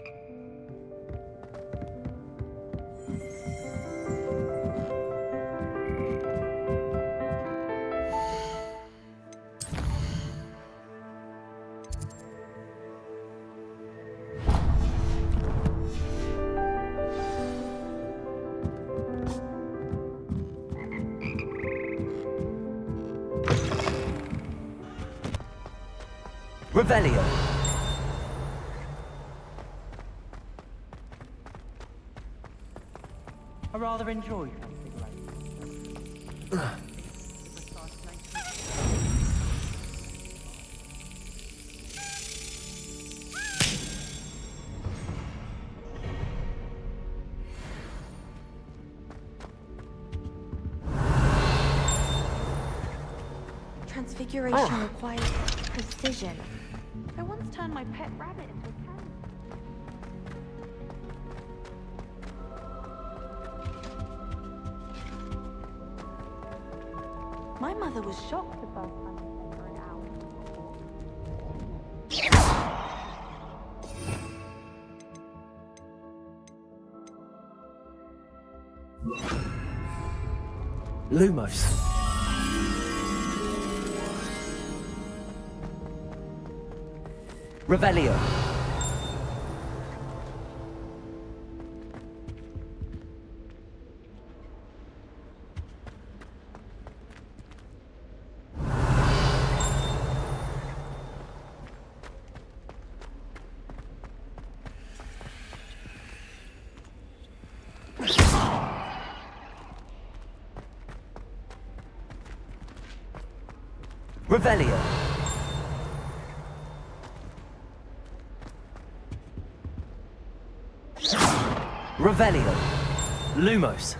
Revelio. I rather enjoy Transfiguration requires precision. I once turned my pet rabbit into a cannon. My mother was shocked the first time I fed her an owl. Lumos. Revelio. Revelio. Revelio. Lumos.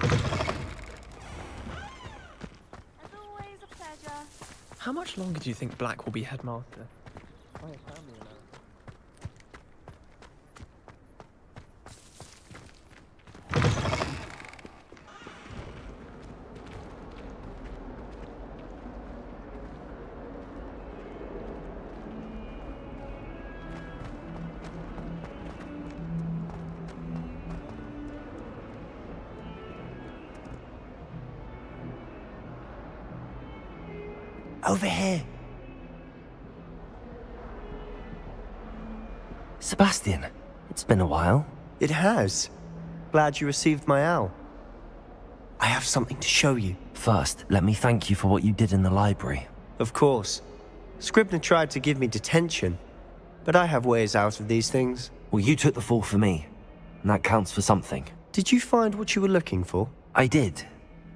As always, a pleasure. How much longer do you think Black will be headmaster? Over here. Sebastian, it's been a while. It has. Glad you received my owl. I have something to show you. First, let me thank you for what you did in the library. Of course. Scribner tried to give me detention, but I have ways out of these things. Well, you took the fall for me, and that counts for something. Did you find what you were looking for? I did,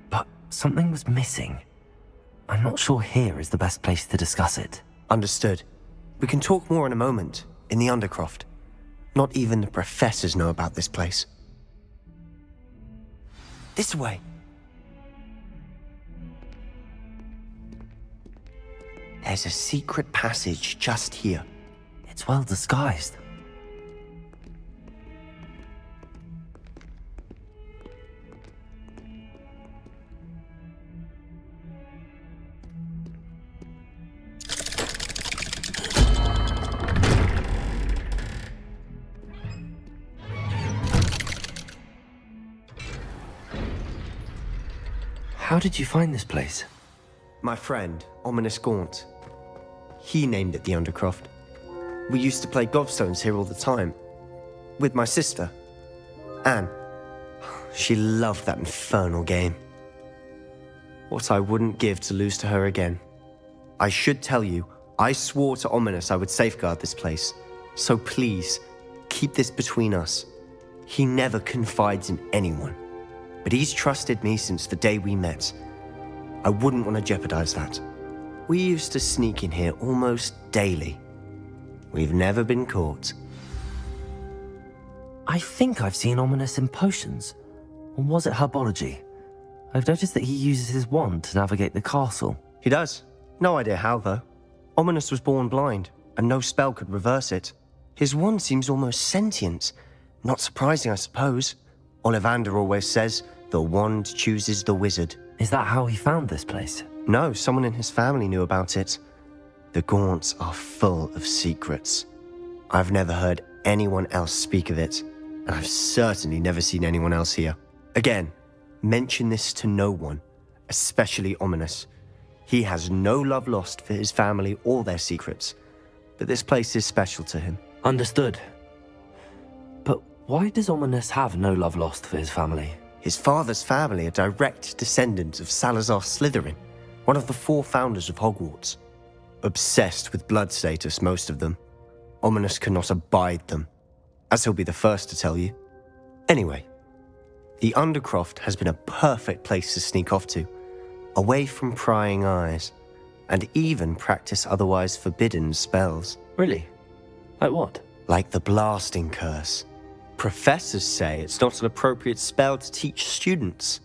but something was missing. I'm not sure here is the best place to discuss it. Understood. We can talk more in a moment, in the Undercroft. Not even the professors know about this place. This way. There's a secret passage just here. It's well disguised. How did you find this place? My friend, Ominous Gaunt. He named it the Undercroft. We used to play gobstones here all the time. With my sister, Anne. She loved that infernal game. What I wouldn't give to lose to her again. I should tell you, I swore to Ominous I would safeguard this place. So please, keep this between us. He never confides in anyone, but he's trusted me since the day we met. I wouldn't want to jeopardize that. We used to sneak in here almost daily. We've never been caught. I think I've seen Ominous in potions. Or was it herbology? I've noticed that he uses his wand to navigate the castle. He does. No idea how, though. Ominous was born blind, and no spell could reverse it. His wand seems almost sentient. Not surprising, I suppose. Ollivander always says, the wand chooses the wizard. Is that how he found this place? No, someone in his family knew about it. The Gaunts are full of secrets. I've never heard anyone else speak of it, and I've certainly never seen anyone else here. Again, mention this to no one, especially Ominous. He has no love lost for his family or their secrets, but this place is special to him. Understood. But why does Ominous have no love lost for his family? His father's family are direct descendants of Salazar Slytherin, one of the 4 founders of Hogwarts. Obsessed with blood status, most of them. Ominous cannot abide them, as he'll be the first to tell you. Anyway, the Undercroft has been a perfect place to sneak off to, away from prying eyes, and even practice otherwise forbidden spells. Really? Like what? Like the blasting curse. Professors say it's not an appropriate spell to teach students.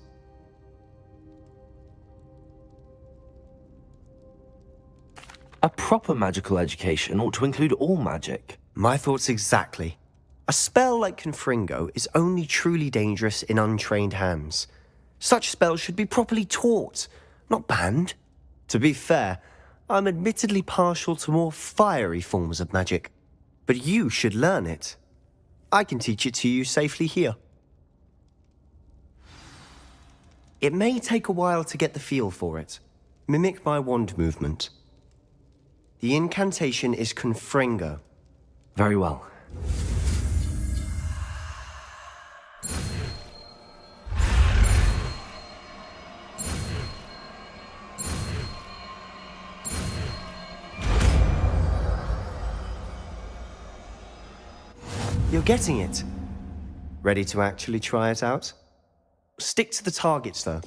A proper magical education ought to include all magic. My thoughts exactly. A spell like Confringo is only truly dangerous in untrained hands. Such spells should be properly taught, not banned. To be fair, I'm admittedly partial to more fiery forms of magic. But you should learn it. I can teach it to you safely here. It may take a while to get the feel for it. Mimic my wand movement. The incantation is Confringo. Very well. You're getting it. Ready to actually try it out? Stick to the targets, though.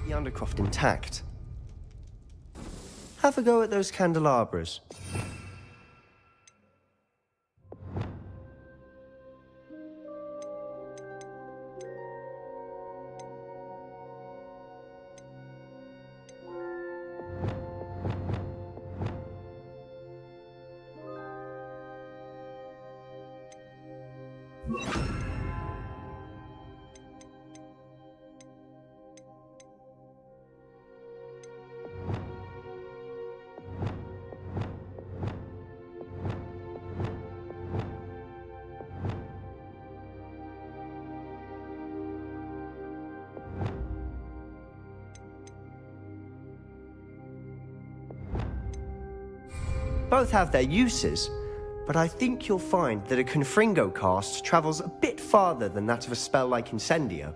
The Undercroft intact. Have a go at those candelabras. Both have their uses, but I think you'll find that a Confringo cast travels a bit farther than that of a spell like Incendio.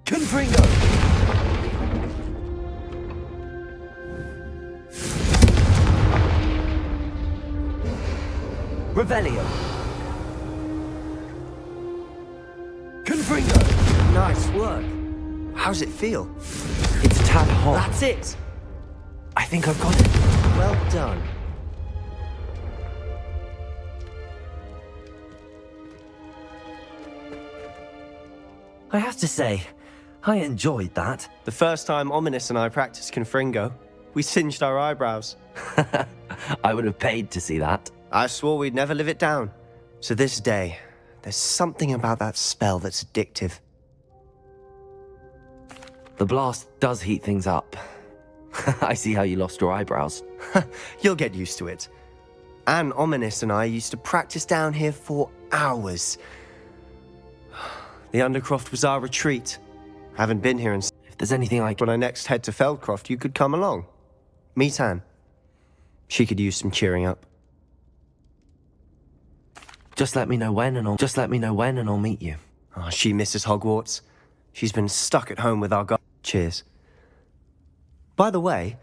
Confringo! Revelio! Confringo! Nice work. How's it feel? It's a tad hot. That's it! I think I've got it. Well done. I have to say, I enjoyed that. The first time Ominous and I practiced Confringo, we singed our eyebrows. I would have paid to see that. I swore we'd never live it down. To this day, there's something about that spell that's addictive. The blast does heat things up. I see how you lost your eyebrows. You'll get used to it. Anne, Ominous, and I used to practice down here for hours. The Undercroft was our retreat. Haven't been here in... If there's anything I can... When I next head to Feldcroft, you could come along. Meet Anne. She could use some cheering up. Just let me know when and I'll meet you. Oh, she misses Hogwarts. She's been stuck at home with our Cheers. By the way,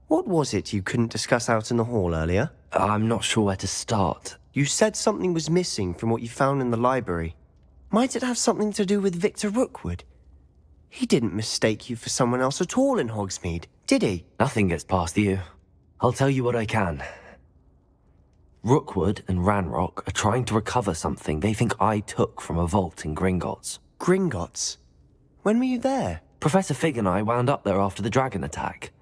what was it you couldn't discuss out in the hall earlier? I'm not sure where to start. You said something was missing from what you found in the library. Might it have something to do with Victor Rookwood? He didn't mistake you for someone else at all in Hogsmeade, did he? Nothing gets past you. I'll tell you what I can. Rookwood and Ranrock are trying to recover something they think I took from a vault in Gringotts. Gringotts? When were you there? Professor Fig and I wound up there after the dragon attack.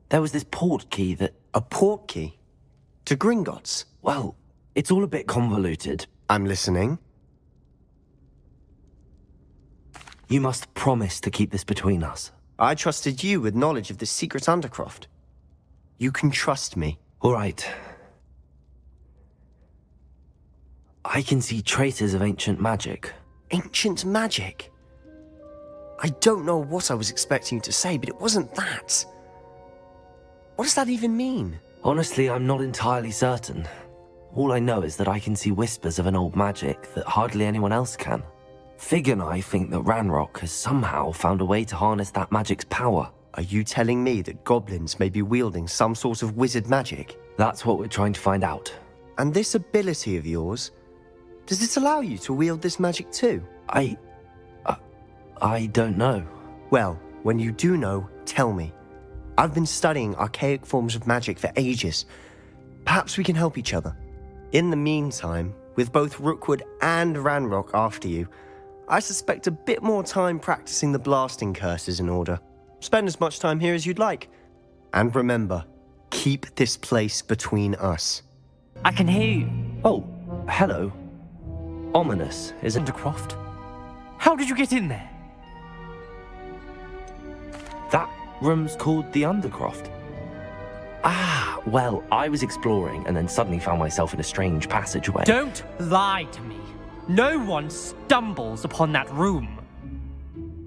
There was this port key that... A port key? To Gringotts? Well, it's all a bit convoluted. I'm listening. You must promise to keep this between us. I trusted you with knowledge of this secret undercroft. You can trust me. All right. I can see traces of ancient magic. Ancient magic? I don't know what I was expecting you to say, but it wasn't that. What does that even mean? Honestly, I'm not entirely certain. All I know is that I can see whispers of an old magic that hardly anyone else can. Fig and I think that Ranrock has somehow found a way to harness that magic's power. Are you telling me that goblins may be wielding some sort of wizard magic? That's what we're trying to find out. And this ability of yours, does it allow you to wield this magic too? I don't know. Well, when you do know, tell me. I've been studying archaic forms of magic for ages. Perhaps we can help each other. In the meantime, with both Rookwood and Ranrock after you, I suspect a bit more time practicing the blasting curse is in order. Spend as much time here as you'd like. And remember, keep this place between us. I can hear you. Oh, hello. Ominous, is it? Undercroft? How did you get in there? That room's called the Undercroft. Ah, well, I was exploring and then suddenly found myself in a strange passageway. Don't lie to me. No one stumbles upon that room.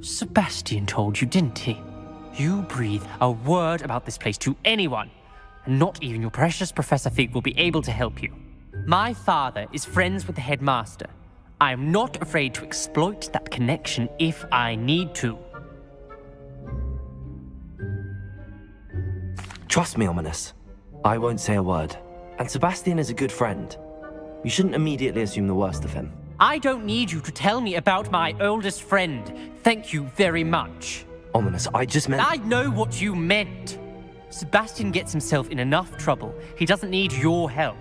Sebastian told you, didn't he? You breathe a word about this place to anyone, and not even your precious Professor Fig will be able to help you. My father is friends with the headmaster. I am not afraid to exploit that connection if I need to. Trust me, Ominous. I won't say a word. And Sebastian is a good friend. You shouldn't immediately assume the worst of him. I don't need you to tell me about my oldest friend. Thank you very much. Ominous, I just meant... I know what you meant. Sebastian gets himself in enough trouble. He doesn't need your help.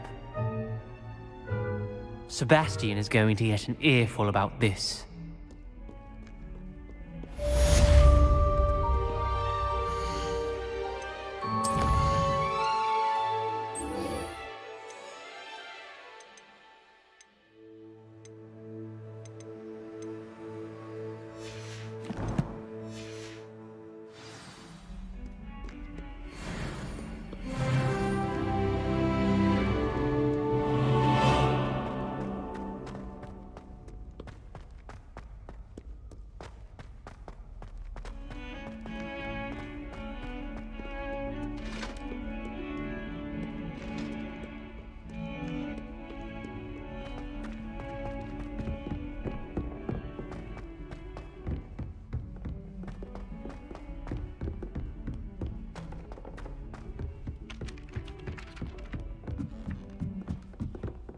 Sebastian is going to get an earful about this.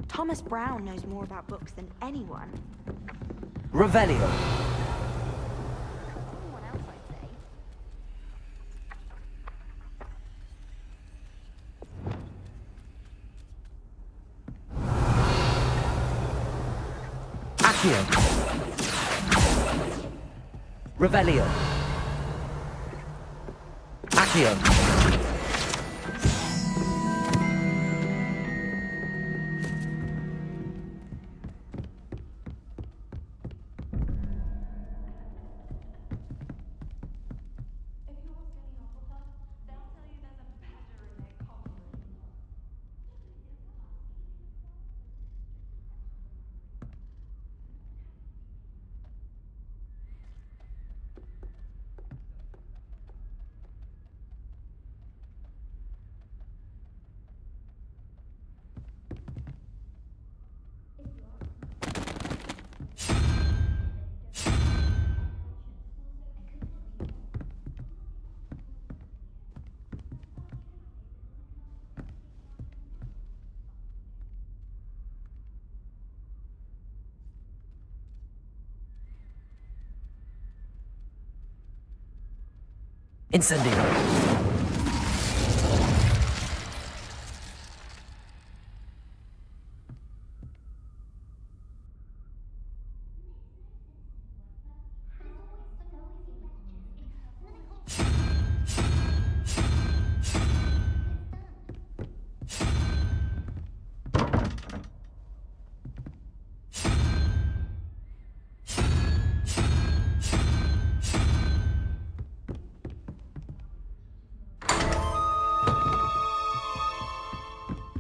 Thomas Brown knows more about books than anyone. Revelio. Someone else, I'd say. Accio. Revelio. Accio. Incendio.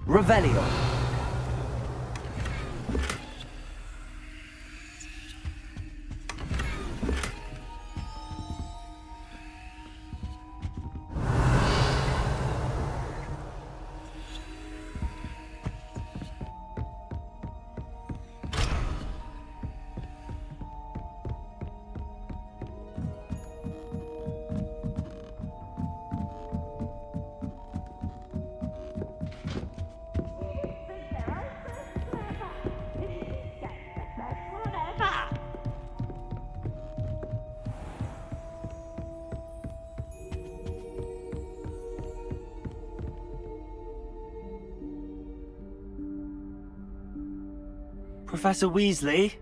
Revelio. Professor Weasley?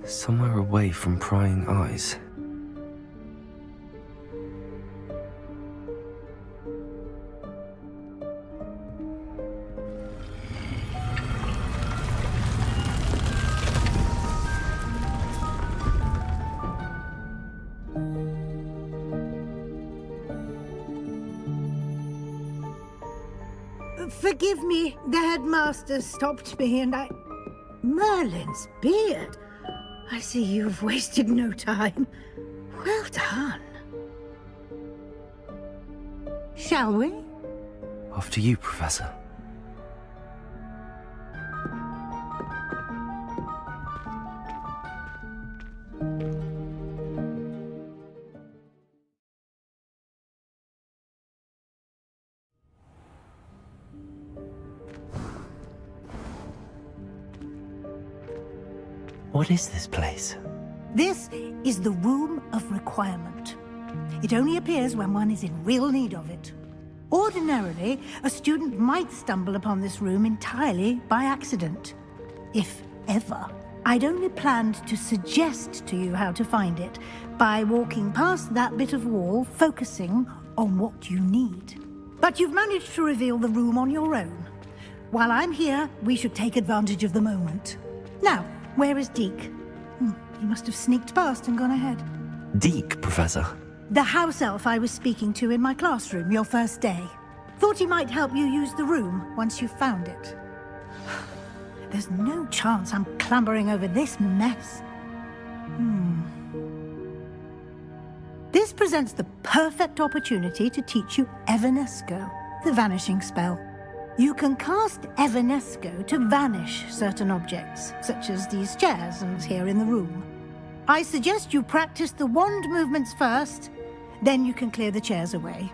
Somewhere away from prying eyes. Forgive me, the headmaster stopped me and I... Merlin's beard. I see you've wasted no time. Well done. Shall we? After you, Professor. What is this place? This is the Room of Requirement. It only appears when one is in real need of it. Ordinarily, a student might stumble upon this room entirely by accident. If ever. I'd only planned to suggest to you how to find it by walking past that bit of wall, focusing on what you need. But you've managed to reveal the room on your own. While I'm here, we should take advantage of the moment. Now, where is Deke? He must have sneaked past and gone ahead. Deke, Professor. The house elf I was speaking to in my classroom your first day. Thought he might help you use the room once you found it. There's no chance I'm clambering over this mess. This presents the perfect opportunity to teach you Evanesco, the vanishing spell. You can cast Evanesco to vanish certain objects, such as these chairs and here in the room. I suggest you practice the wand movements first, then you can clear the chairs away.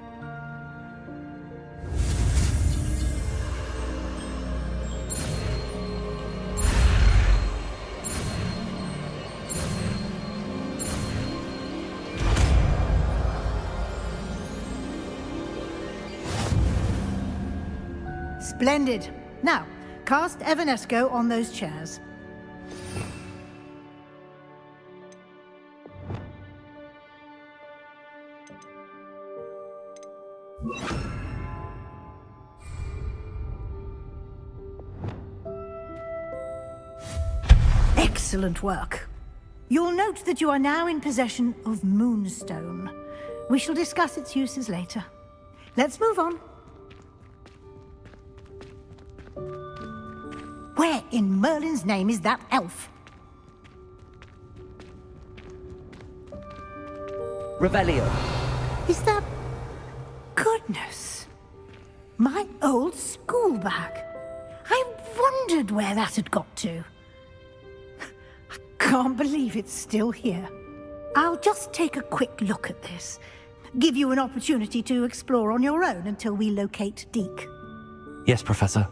Splendid. Now, cast Evanesco on those chairs. Excellent work. You'll note that you are now in possession of Moonstone. We shall discuss its uses later. Let's move on. Where in Merlin's name is that elf? Revelio. Is that... Goodness. My old school bag. I wondered where that had got to. I can't believe it's still here. I'll just take a quick look at this. Give you an opportunity to explore on your own until we locate Deke. Yes, Professor.